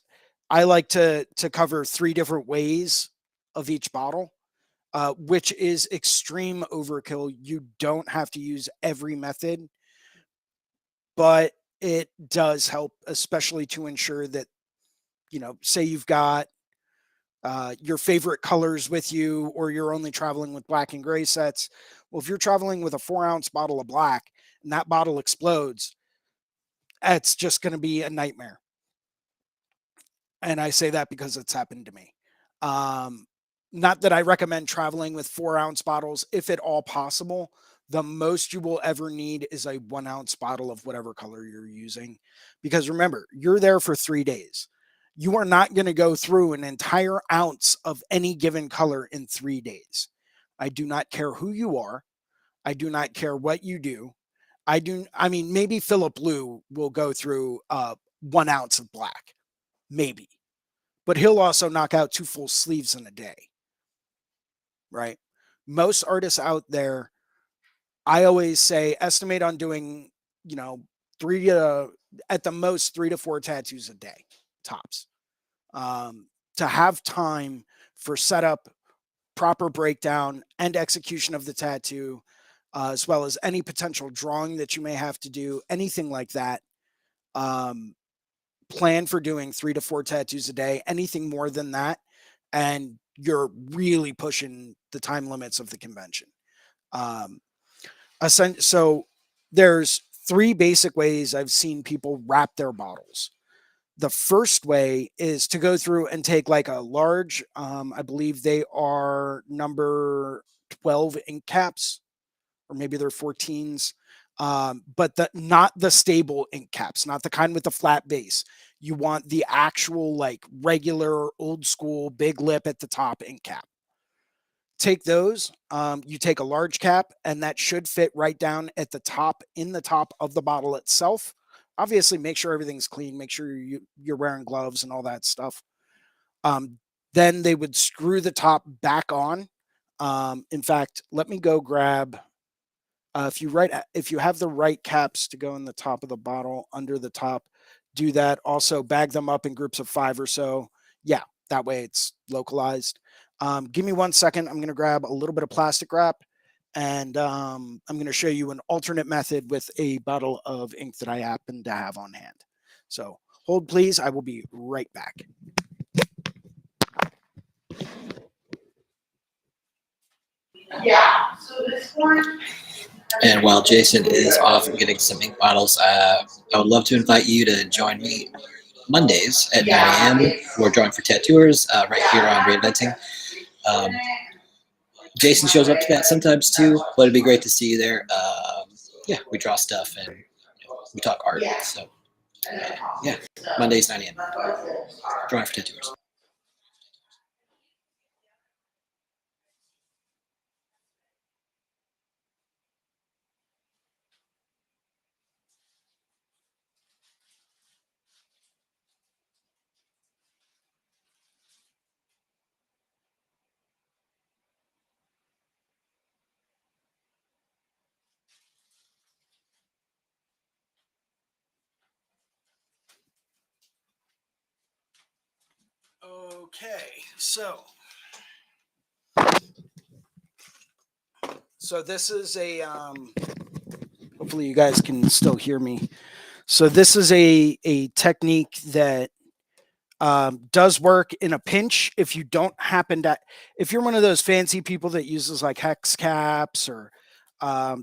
I like to cover three different ways of each bottle, which is extreme overkill. You don't have to use every method, but it does help, especially to ensure that, say you've got your favorite colors with you, or you're only traveling with black and gray sets. Well, if you're traveling with a 4 ounce bottle of black and that bottle explodes, it's just going to be a nightmare. And I say that because it's happened to me. Um, Not that I recommend traveling with 4 ounce bottles, if at all possible. The most you will ever need is a 1 ounce bottle of whatever color you're using. Because remember, you're there for 3 days. You are not going to go through an entire ounce of any given color in 3 days. I do not care who you are. I do not care what you do. I mean, maybe Philip Blue will go through 1 ounce of black, maybe, but he'll also knock out 2 full sleeves in a day, right? Most artists out there, I always say, estimate on doing, you know, at the most 3 to 4 tattoos a day, tops. To have time for setup, proper breakdown, and execution of the tattoo, as well as any potential drawing that you may have to do, anything like that. Um, Plan for doing 3 to 4 tattoos a day. Anything more than that, and you're really pushing the time limits of the convention. Um, so there's three basic ways I've seen people wrap their bottles. The first way is to go through and take like a large, I believe they are number 12 ink caps, or maybe they're 14s. But not the stable ink caps, not the kind with the flat base. You want the actual, like, regular old school big lip at the top ink cap. Take those. You take a large cap, and that should fit right down at the top, in the top of the bottle itself. Obviously, make sure everything's clean. Make sure you're wearing gloves and all that stuff. Um, then they would screw the top back on. In fact, let me go grab, if you have the right caps to go in the top of the bottle, under the top, do that. Also bag them up in groups of 5 or so. Yeah, that way it's localized. Give me 1 second. I'm going to grab a little bit of plastic wrap, and I'm going to show you an alternate method with a bottle of ink that I happen to have on hand. So hold please. I will be right back. Yeah. So this one. And while Jason is off getting some ink bottles, I would love to invite you to join me Mondays at 9 a.m. We're drawing for tattooers right here on Reinventing. Jason shows up to that sometimes too, but it'd be great to see you there. Yeah, we draw stuff and we talk art. So yeah, Mondays 9 a.m. Drawing for tattooers. Okay, so this is a hopefully you guys can still hear me. So this is a technique that does work in a pinch if you don't happen to, if you're one of those fancy people that uses like hex caps or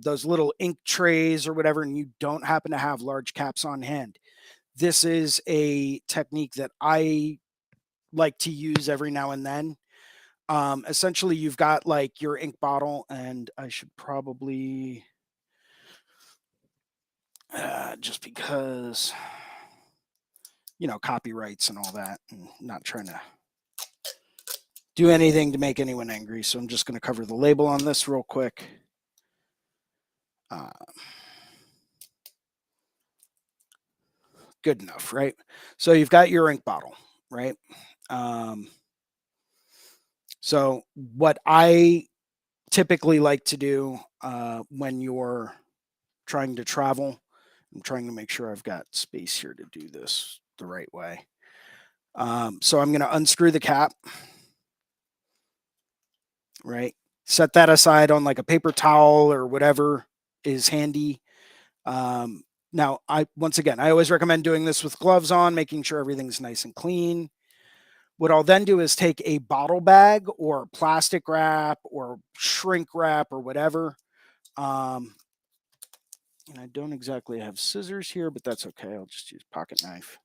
those little ink trays or whatever, and you don't happen to have large caps on hand. This is a technique that I like to use every now and then. Essentially, you've got like your ink bottle, and I should probably, just because, you know, copyrights and all that, and not trying to do anything to make anyone angry. So I'm just going to cover the label on this real quick. Good enough, right? So you've got your ink bottle, right? So what I typically like to do when you're trying to travel, I'm trying to make sure I've got space here to do this the right way. So I'm going to unscrew the cap, right? Set that aside on like a paper towel or whatever is handy. Now, once again, I always recommend doing this with gloves on, making sure everything's nice and clean. What I'll then do is take a bottle bag or plastic wrap or shrink wrap or whatever. And I don't exactly have scissors here, but that's okay. I'll just use pocket knife.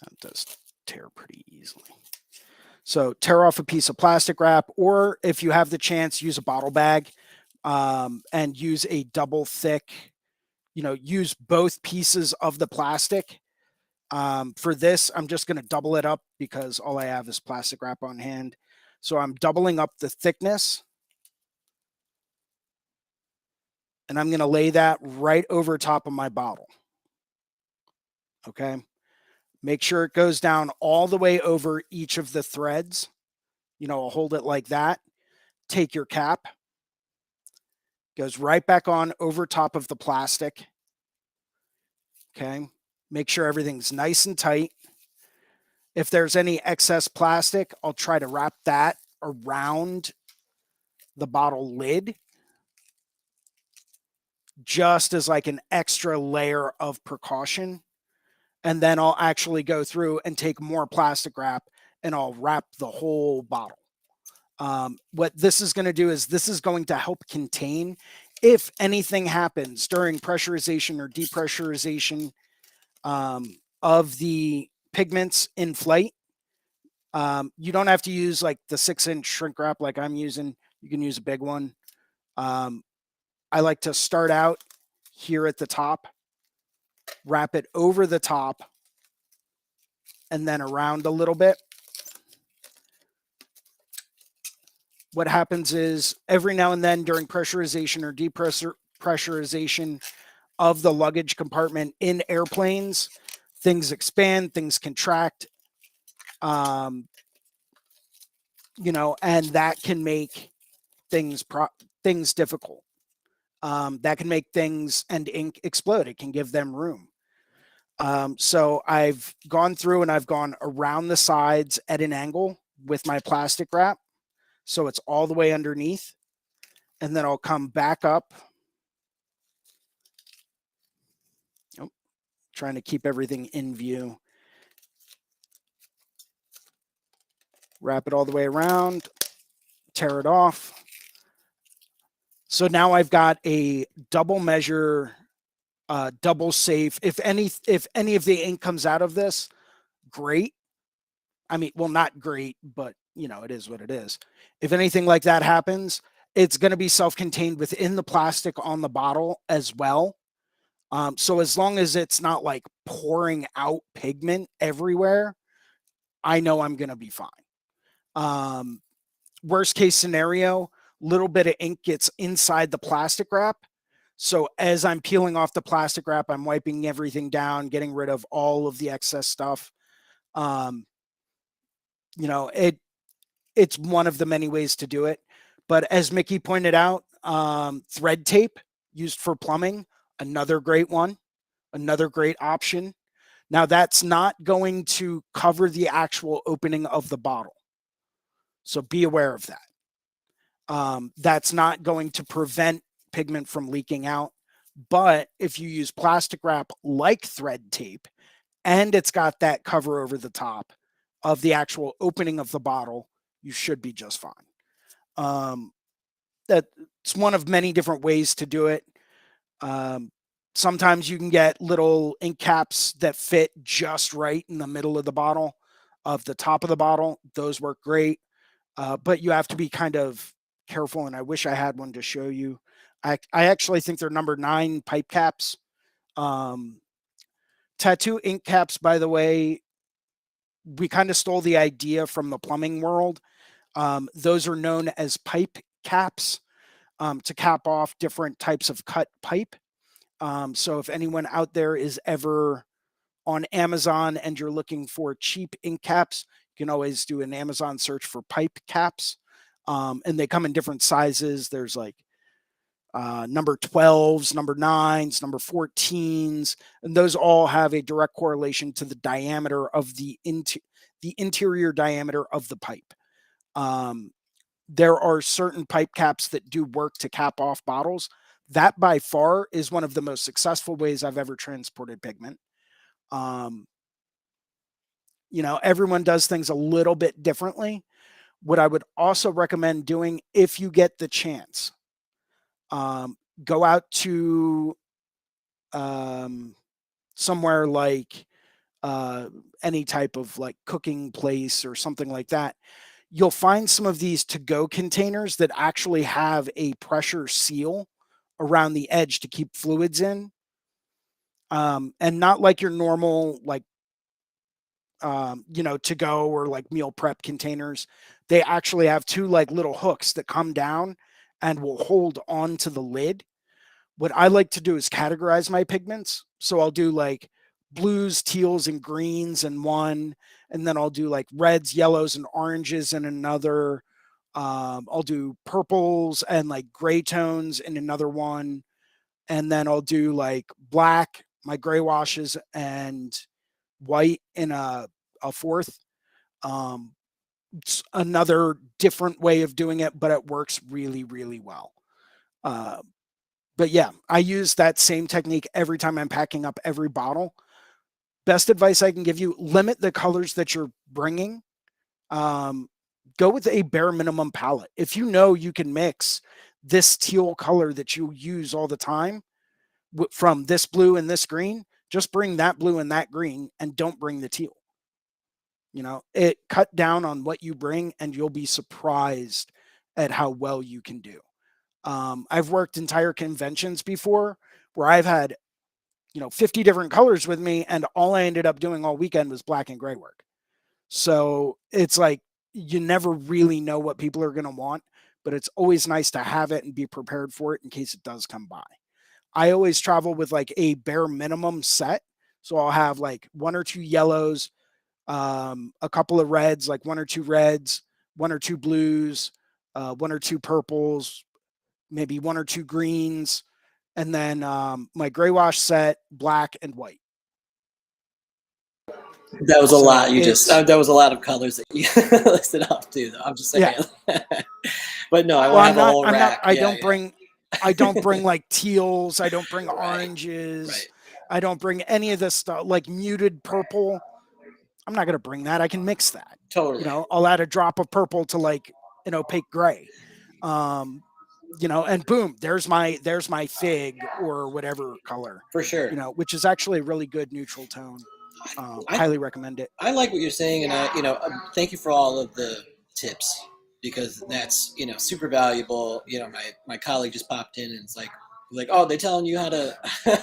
That does tear pretty easily. So tear off a piece of plastic wrap, or if you have the chance, use a bottle bag and use a double thick, use both pieces of the plastic. For this, I'm just going to double it up because all I have is plastic wrap on hand. So I'm doubling up the thickness. And I'm going to lay that right over top of my bottle. Okay. Make sure it goes down all the way over each of the threads. I'll hold it like that. Take your cap. Goes right back on over top of the plastic. Okay. Make sure everything's nice and tight. If there's any excess plastic, I'll try to wrap that around the bottle lid, just as like an extra layer of precaution. And then I'll actually go through and take more plastic wrap and I'll wrap the whole bottle. What this is going to do is this is going to help contain if anything happens during pressurization or depressurization of the pigments in flight. You don't have to use like the 6-inch shrink wrap like I'm using. You can use a big one. I like to start out here at the top, wrap it over the top, and then around a little bit. What happens is every now and then during pressurization or depressurization of the luggage compartment in airplanes, things expand, things contract. and that can make things things difficult. That can make things and ink explode. It can give them room. So I've gone through and I've gone around the sides at an angle with my plastic wrap. So it's all the way underneath. And then I'll come back up. Oh, trying to keep everything in view. Wrap it all the way around, tear it off. So now I've got a double measure, double safe. If any of the ink comes out of this, great. I mean, well, not great, but it is what it is. If anything like that happens, it's going to be self-contained within the plastic on the bottle as well. So as long as it's not like pouring out pigment everywhere, I know I'm going to be fine. Worst case scenario, little bit of ink gets inside the plastic wrap. So as I'm peeling off the plastic wrap, I'm wiping everything down, getting rid of all of the excess stuff. It's one of the many ways to do it. But as Mickey pointed out, thread tape used for plumbing, another great one, another great option. Now that's not going to cover the actual opening of the bottle. So be aware of that. That's not going to prevent pigment from leaking out. But if you use plastic wrap like thread tape, and it's got that cover over the top of the actual opening of the bottle, you should be just fine. That's one of many different ways to do it. Sometimes you can get little ink caps that fit just right in the middle of the bottle, of the top of the bottle. Those work great. But you have to be kind of careful, and I wish I had one to show you. I actually think they're number 9 pipe caps. Tattoo ink caps, by the way, we kind of stole the idea from the plumbing world. Those are known as pipe caps, to cap off different types of cut pipe. So if anyone out there is ever on Amazon and you're looking for cheap ink caps, you can always do an Amazon search for pipe caps. And they come in different sizes. There's like number 12s, number 9s, number 14s, and those all have a direct correlation to the diameter of the interior diameter of the pipe. There are certain pipe caps that do work to cap off bottles. That by far is one of the most successful ways I've ever transported pigment. Everyone does things a little bit differently. What I would also recommend doing, if you get the chance, go out to somewhere like any type of like cooking place or something like that. You'll find some of these to-go containers that actually have a pressure seal around the edge to keep fluids in. And not like your normal, like, to go or like meal prep containers. They actually have 2 like little hooks that come down and will hold on to the lid. What I like to do is categorize my pigments. So I'll do like blues, teals, and greens in one, and then I'll do like reds, yellows, and oranges in another. I'll do purples and like gray tones in another one, and then I'll do like black, my gray washes, and white in a fourth. It's another different way of doing it, but it works really, really well. But yeah, I use that same technique every time I'm packing up every bottle. Best advice I can give you, limit the colors that you're bringing. Go with a bare minimum palette. If you know you can mix this teal color that you use all the time from this blue and this green, just bring that blue and that green and don't bring the teal. It cut down on what you bring and you'll be surprised at how well you can do. I've worked entire conventions before where I've had, 50 different colors with me, and all I ended up doing all weekend was black and gray work. So it's like, you never really know what people are going to want, but it's always nice to have it and be prepared for it in case it does come by. I always travel with like a bare minimum set. So I'll have like 1 or 2 yellows, a couple of reds, like 1 or 2 reds, one or two blues, one or two purples, maybe one or two greens, and then my gray wash set, black and white. That was a So lot. You just it's that was a lot of colors that you listed off too. Though I'm just saying. yeah. But no, I Well, won't have a whole I'm not. rack. Yeah, I don't bring like teals. I don't bring right, oranges. right, I don't bring any of this stuff like muted purple. I'm not gonna bring that. I can mix that. You totally, know, I'll add a drop of purple to like an opaque gray. You know, and boom, there's my fig or whatever color. for sure. You know, which is actually a really good neutral tone. I Highly recommend it. I like what you're saying, and thank you for all of the tips because that's super valuable. My colleague just popped in and it's like, oh, they telling you how to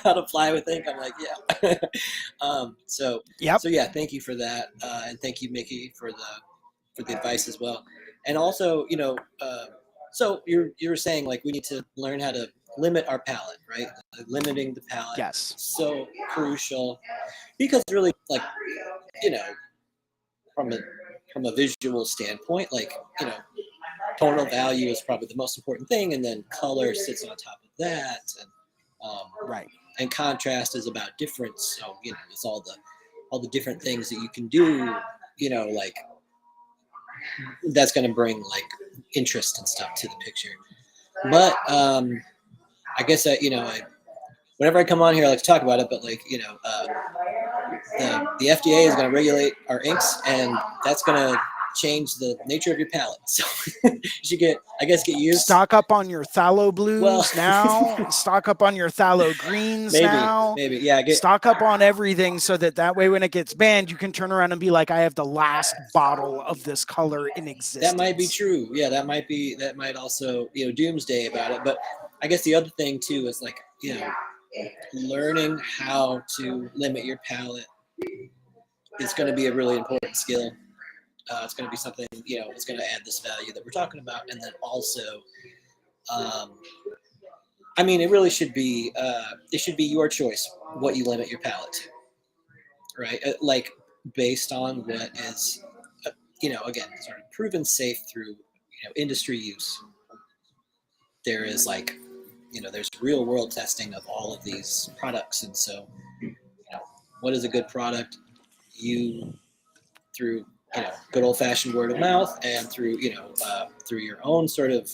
how to fly with ink. I'm like, yeah. So Yep. yeah, thank you for that, and thank you, Mickey, for the advice as well. And also, so you're saying like we need to learn how to limit our palette, right? Limiting the palette, Yes. so crucial because really like you know from a visual standpoint, like tonal value is probably the most important thing, and then color sits on top of that, and Right. and contrast is about difference. So it's all the different things that you can do. Like that's going to bring like interest and stuff to the picture. But I guess whenever I come on here, I like to talk about it. But like the FDA is going to regulate our inks, and that's going to change the nature of your palette. So you should get used. Stock up on your phthalo blues Well, now. Stock up on your phthalo greens now. Maybe, yeah. Stock up on everything so that way when it gets banned, you can turn around and be like, I have the last bottle of this color in existence. That might be true. Yeah, that might also doomsday about it. But I guess the other thing too is like learning how to limit your palette is going to be a really important skill. It's going to be something, it's going to add this value that we're talking about. And then also, it really should be, it should be your choice what you limit your palette to, right? Like based on what is, again, sort of proven safe through, industry use. There is like, there's real world testing of all of these products. And so, what is a good product? You, through good old fashioned word of mouth and through through your own sort of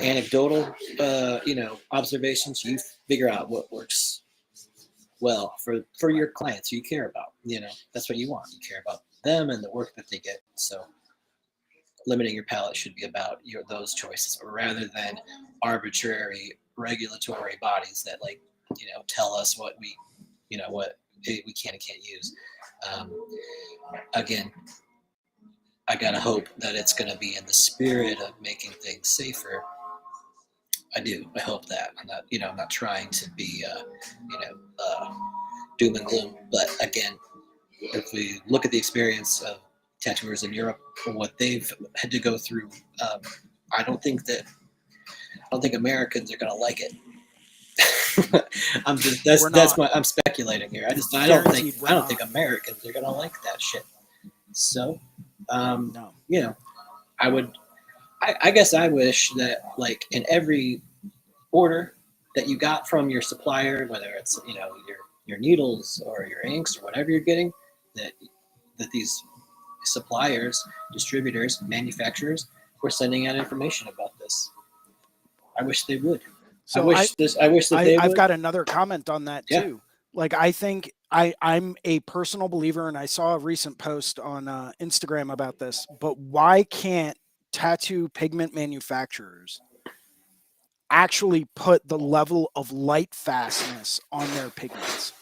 anecdotal observations, you figure out what works well for your clients you care about. That's what you want. You care about them and the work that they get. So limiting your palette should be about those choices rather than arbitrary regulatory bodies that like tell us what we what we can and can't use. Again, I gotta hope that it's gonna be in the spirit of making things safer. I do. I hope that. I'm not trying to be doom and gloom. But again, if we look at the experience of tattooers in Europe and what they've had to go through, I don't think Americans are gonna like it. I'm speculating here. I don't think Americans are gonna like that shit. So, No. I guess I wish that like in every order that you got from your supplier, whether it's your needles or your inks or whatever you're getting, that these suppliers, distributors, manufacturers were sending out information about this. I wish they would. So I wish that they would. I've got another comment on that too. Like I think I'm a personal believer, and I saw a recent post on Instagram about this. But why can't tattoo pigment manufacturers actually put the level of light fastness on their pigments?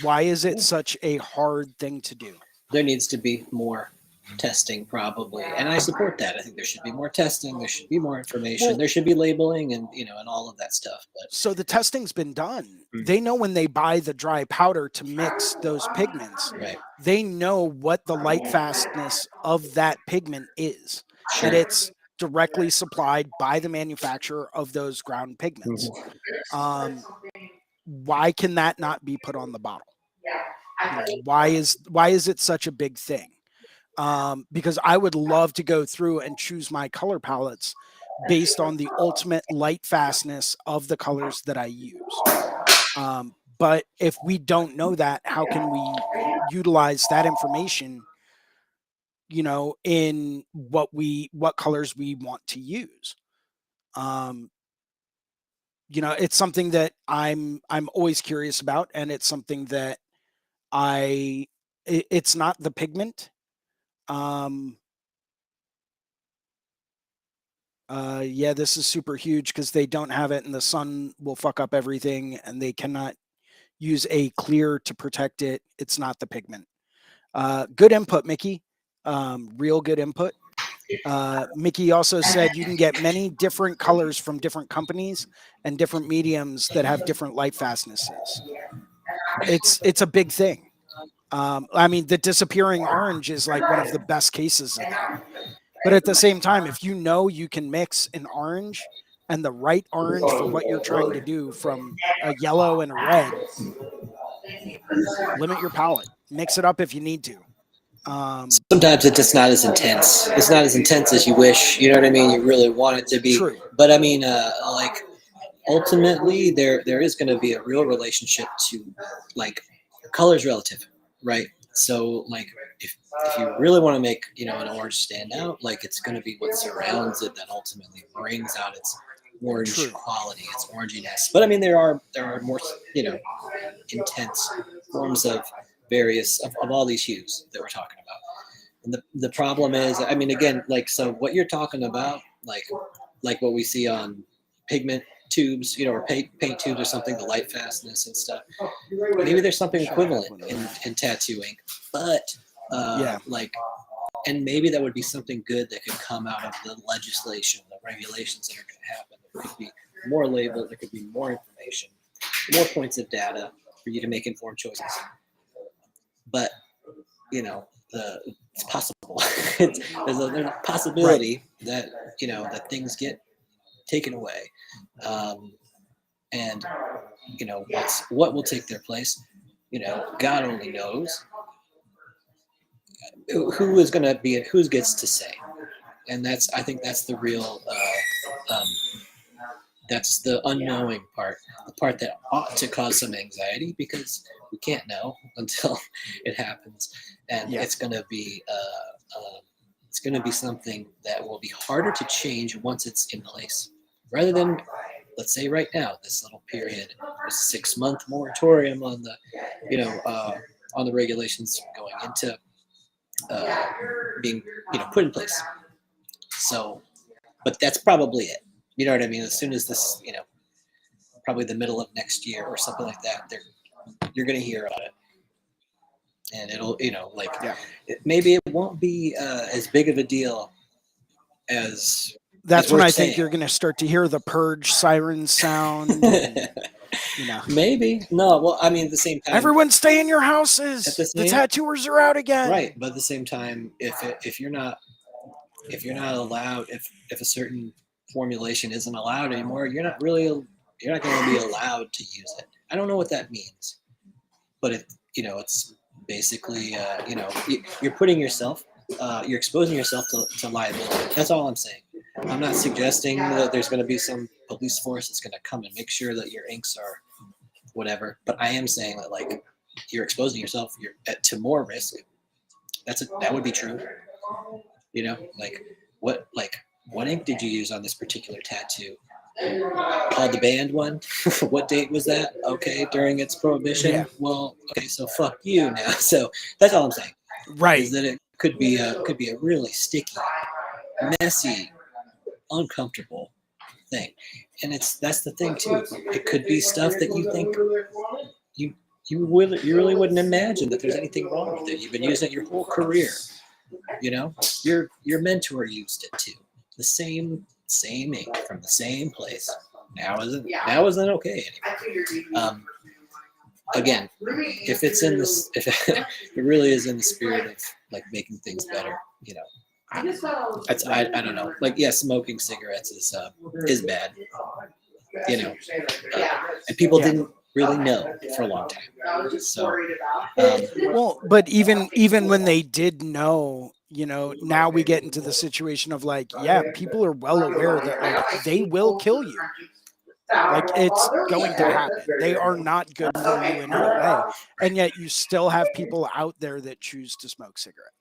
Why is it such a hard thing to do? There needs to be more testing probably, and I support that. I think there should be more testing, there should be more information, there should be labeling and and all of that stuff. But so the testing's been done. They know when they buy the dry powder to mix those pigments, right. They know what the light fastness of that pigment is. Sure. And it's directly supplied by the manufacturer of those ground pigments. Why can that not be put on the bottle? Why is it such a big thing? because I would love to go through and choose my color palettes based on the ultimate light fastness of the colors that I use. But if we don't know that, how can we utilize that information, in what colors we want to use? Um, it's something that I'm always curious about, and it's something that it's not the pigment. Um, yeah, this is super huge because they don't have it, and the sun will fuck up everything, and they cannot use a clear to protect it. It's not the pigment. Good input, Mickey. Real good input. Mickey also said you can get many different colors from different companies and different mediums that have different light fastnesses. It's a big thing. I mean, the disappearing orange is like one of the best cases of that. But at the same time, if you can mix an orange and the right orange for what you're trying to do from a yellow and a red, limit your palette. Mix it up if you need to. Sometimes it's just not as intense. It's not as intense as you wish. You know what I mean? You really want it to be. True. But I mean, like ultimately, there is going to be a real relationship to like color's relative, right? So like if you really want to make an orange stand out, like it's going to be what surrounds it that ultimately brings out its orange True. quality, its oranginess. But I mean, there are more intense forms of various of all these hues that we're talking about. And the problem is, I mean, again, like, so what you're talking about, like what we see on pigment tubes, or paint tubes or something, the light fastness and stuff. Maybe there's something equivalent in tattooing, but Yeah. like, and maybe that would be something good that could come out of the legislation, the regulations that are going to happen. There could be more labels, there could be more information, more points of data for you to make informed choices. But it's possible. There's a possibility that that things get taken away, and what will take their place. God only knows who is going to be it, who gets to say, and I think that's the real. That's the unknowing part, the part that ought to cause some anxiety because we can't know until it happens, and it's going to be something that will be harder to change once it's in place, rather than, let's say right now, this little period, this 6-month moratorium on the regulations going into being put in place. So, but that's probably it. You know what I mean? As soon as this, probably the middle of next year or something like that, you're going to hear about it. And it'll, maybe it won't be as big of a deal as That's when I saying. think you're going to start to hear the purge siren sound. And, maybe. No, well, I mean, at the same time, everyone stay in your houses. The tattooers are out again. Right, but at the same time, if you're not allowed, if a certain formulation isn't allowed anymore, you're not going to be allowed to use it. I don't know what that means, but it's basically you're putting yourself, you're exposing yourself to liability. That's all I'm saying. I'm not suggesting that there's going to be some police force that's going to come and make sure that your inks are whatever, but I am saying that like you're exposing yourself to more risk. That would be true. What ink did you use on this particular tattoo? The band one. What date was that? Okay, during its prohibition. Yeah. Well, okay, so fuck you now. So that's all I'm saying. Right. Is that it could be a really sticky, messy, uncomfortable thing, and that's the thing too. It could be stuff that you think you really wouldn't imagine that there's anything wrong with it. You've been using it your whole career. Your mentor used it too. The same ink from the same place. Now isn't okay anymore. Again, if it's in this, if it really is in the spirit of like making things better, I don't know. Like, yeah, smoking cigarettes is bad. And people didn't really know for a long time. So, well, but even when they did know, now we get into the situation of like, yeah, people are well aware that like they will kill you. Like it's going to happen. They are not good for you in any way. And yet you still have people out there that choose to smoke cigarettes.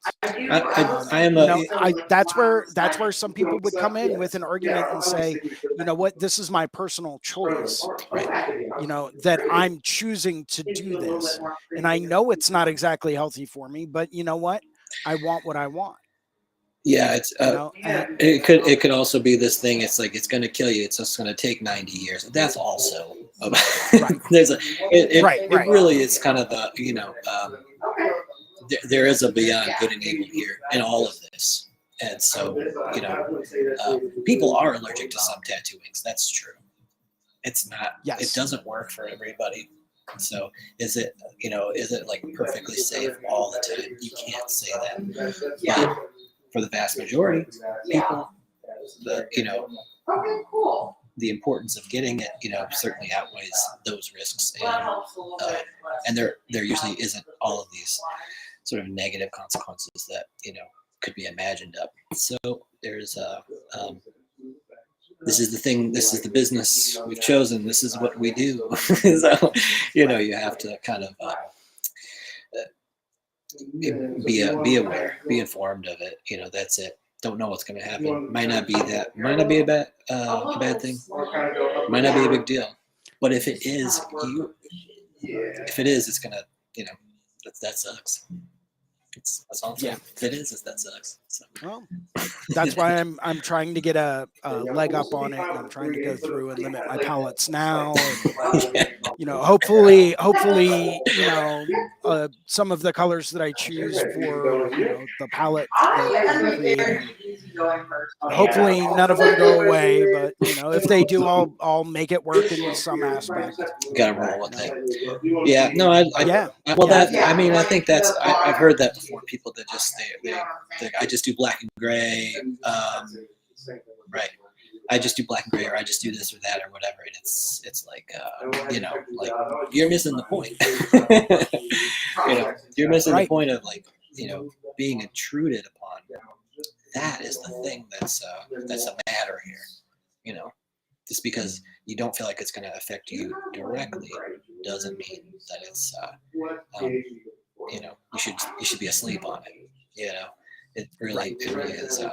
I am a That's where some people would come in with an argument and say, you know what, this is my personal choice, that I'm choosing to do this. And I know it's not exactly healthy for me, but you know what? I want what I want. Yeah, it's And it could also be this thing. It's like it's going to kill you. It's just going to take 90 years. That's also right, there's a right, it right. really is kind of a there is a beyond good and evil here in all of this, and so people are allergic to some tattoo inks. That's true. It's not. It Yes. doesn't work for everybody. So is it like perfectly safe all the time? You can't say that. But for the vast majority, people, the importance of getting it, certainly outweighs those risks, and there usually isn't all of these sort of negative consequences that could be imagined up. So there's this is the thing. This is the business we've chosen. This is what we do. So you have to kind of be aware, be informed of it. That's it. Don't know what's going to happen. Might not be a bad thing. Might not be a big deal. But if it is, it's gonna, that sucks. That's all I'm saying. If it is, that sucks. So. Well, that's why I'm trying to get a leg up on it, and I'm trying to go through and limit my palettes now. And, hopefully, some of the colors that I choose for the palette that I'm creating, hopefully none of them go away. But if they do, I'll make it work in some aspect. Gotta roll with it. Yeah. No. I think I've heard that before. People that just I just do black and gray. Right. I just do black and gray, or I just do this or that or whatever, and it's like like you're missing the point. You're missing the point of being intruded upon. That is the thing that's a matter here. Just because you don't feel like it's going to affect you directly doesn't mean that it's you should be asleep on it. It really is.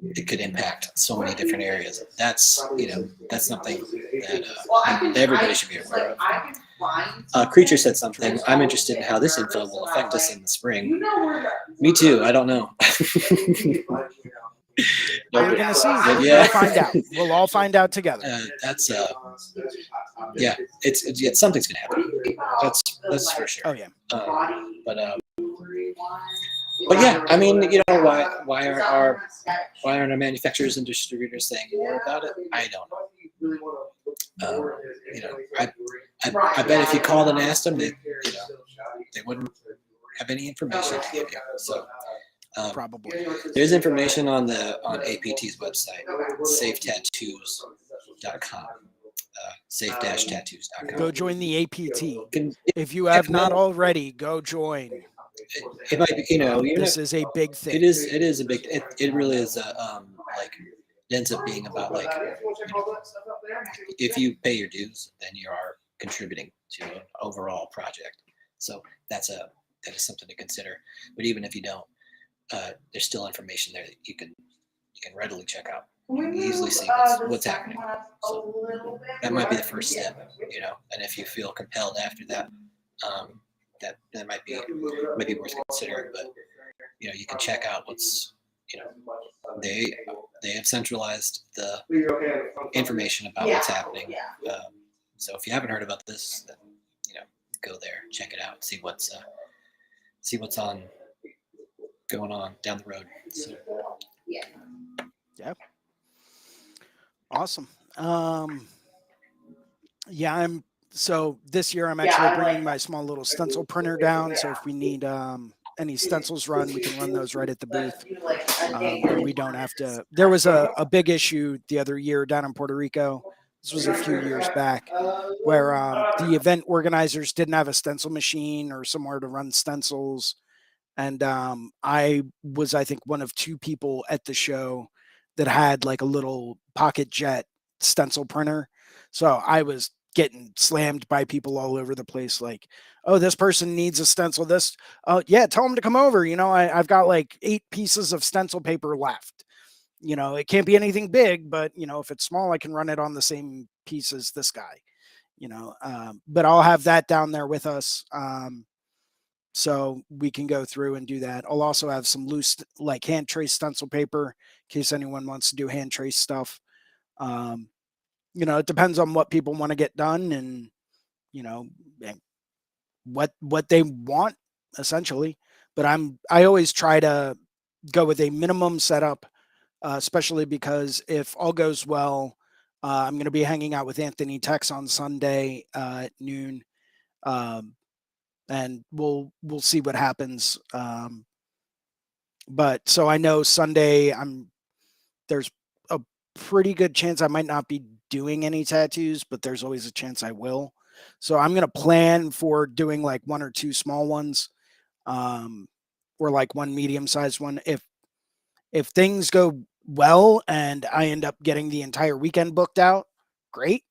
It could impact so many different areas. That's something that everybody should be aware of. Creature said something. I'm interested in how this info will affect us in the spring. Me too. I don't know. We're gonna see. Yeah. We'll find out. We'll all find out together. That's it's something's gonna happen. That's for sure. Oh yeah. But yeah, I mean, why aren't our manufacturers and distributors saying more about it? I don't know. I bet if you called and asked them, they wouldn't have any information to give you. So probably there's information on APT's website, safetattoos.com. Safe-tattoos.com. Go join the APT. If you have not already, go join. It might be, this is a big thing. It is a big. It really is it ends up being about if you pay your dues, then you are contributing to an overall project. So that is something to consider. But even if you don't, there's still information there that you can readily check out. You can easily see what's happening. So that might be the first step, And if you feel compelled after that, that might be worth considering. But you can check out what's they have centralized the information about what's happening. So if you haven't heard about this, then go there, check it out, see what's going on down the road. So. Yeah. Awesome. So this year I'm actually bringing my small little stencil printer down. So if we need any stencils run, we can run those right at the booth. We don't have to. There was a big issue the other year down in Puerto Rico. This was a few years back, where the event organizers didn't have a stencil machine or somewhere to run stencils. And I was, I think, one of 2 people at the show that had like a little pocket jet stencil printer. So I was getting slammed by people all over the place, like, oh, this person needs a stencil. This, oh, yeah, tell them to come over. I've got like 8 pieces of stencil paper left. It can't be anything big, but if it's small, I can run it on the same piece as this guy. But I'll have that down there with us. So we can go through and do that. I'll also have some loose, like hand trace stencil paper in case anyone wants to do hand trace stuff. Um, it depends on what people want to get done and, you know, and what they want essentially. But I always try to go with a minimum setup, especially because if all goes well, I'm going to be hanging out with Anthony Tex on Sunday at noon. And we'll see what happens. But so I know Sunday there's a pretty good chance I might not be doing any tattoos, but there's always a chance I will. So I'm gonna plan for doing like 1 or 2 small ones, or like 1 medium-sized one. If things go well and I end up getting the entire weekend booked out, great.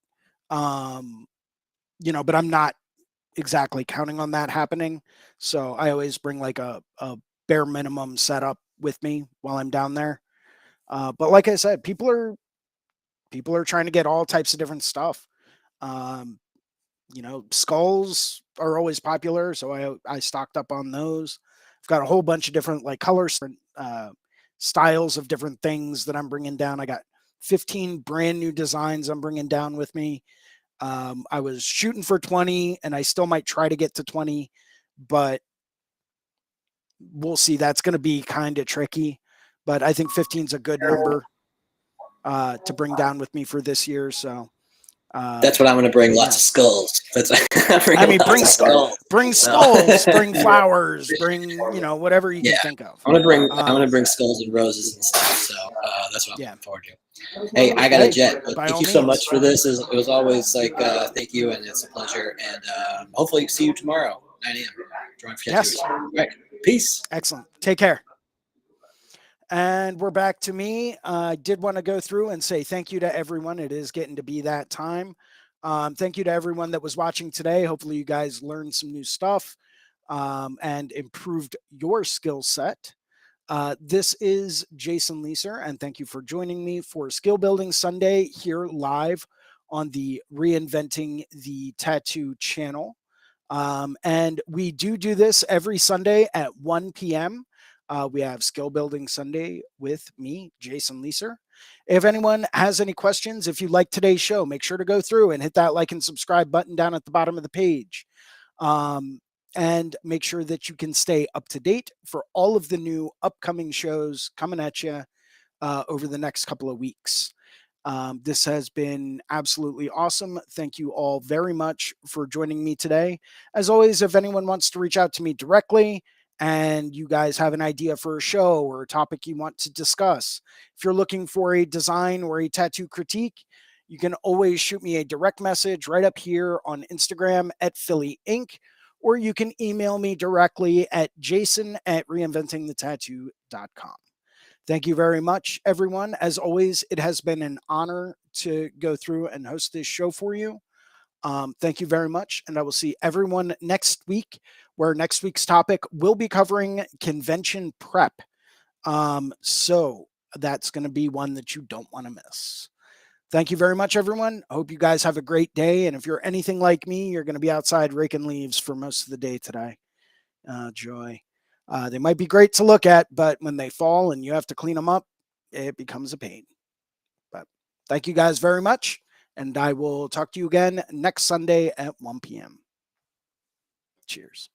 But I'm not exactly counting on that happening. So I always bring like a bare minimum setup with me while I'm down there. But like I said, people are trying to get all types of different stuff. Um, skulls are always popular, so I stocked up on those. I've got a whole bunch of different like colors, styles of different things that I'm bringing down. I got 15 brand new designs I'm bringing down with me. I was shooting for 20 and I still might try to get to 20, but we'll see. That's going to be kind of tricky, but I think 15 is a good number to bring down with me for this year. So That's what I'm going to bring. but Lots yeah, of skulls. That's I mean, lots of skulls. bring So. skulls, bring flowers, bring, whatever you Yeah, can think of. I'm gonna bring skulls and roses and stuff. So that's what I'm Yeah. looking forward to. Hey, I got a Hey, jet, but by thank all you so means. much for this. It was always like thank you, and it's a pleasure. And hopefully see you tomorrow, 9 a.m. Drawing for tattoos. Yes. All right, peace. Excellent. Take care. And we're back to me. I did want to go through and say thank you to everyone. It is getting to be that time. Thank you to everyone that was watching today. Hopefully, you guys learned some new stuff and improved your skill set. This is Jason Leeser, and thank you for joining me for Skill Building Sunday here live on the Reinventing the Tattoo channel. And we do this every Sunday at 1 p.m. We have Skill Building Sunday with me, Jason Leeser. If anyone has any questions, if you like today's show, make sure to go through and hit that like and subscribe button down at the bottom of the page. And make sure that you can stay up to date for all of the new upcoming shows coming at you over the next couple of weeks. This has been absolutely awesome. Thank you all very much for joining me today. As always, if anyone wants to reach out to me directly and you guys have an idea for a show or a topic you want to discuss, if you're looking for a design or a tattoo critique, you can always shoot me a direct message right up here on Instagram at Philly Inc., or you can email me directly at jason@reinventingthetattoo.com. Thank you very much, everyone. As always, it has been an honor to go through and host this show for you. Thank you very much. And I will see everyone next week, where next week's topic will be covering convention prep. So that's going to be one that you don't want to miss. Thank you very much, everyone. I hope you guys have a great day. And if you're anything like me, you're going to be outside raking leaves for most of the day today. Joy. They might be great to look at, but when they fall and you have to clean them up, it becomes a pain. But thank you guys very much. And I will talk to you again next Sunday at 1 p.m. Cheers.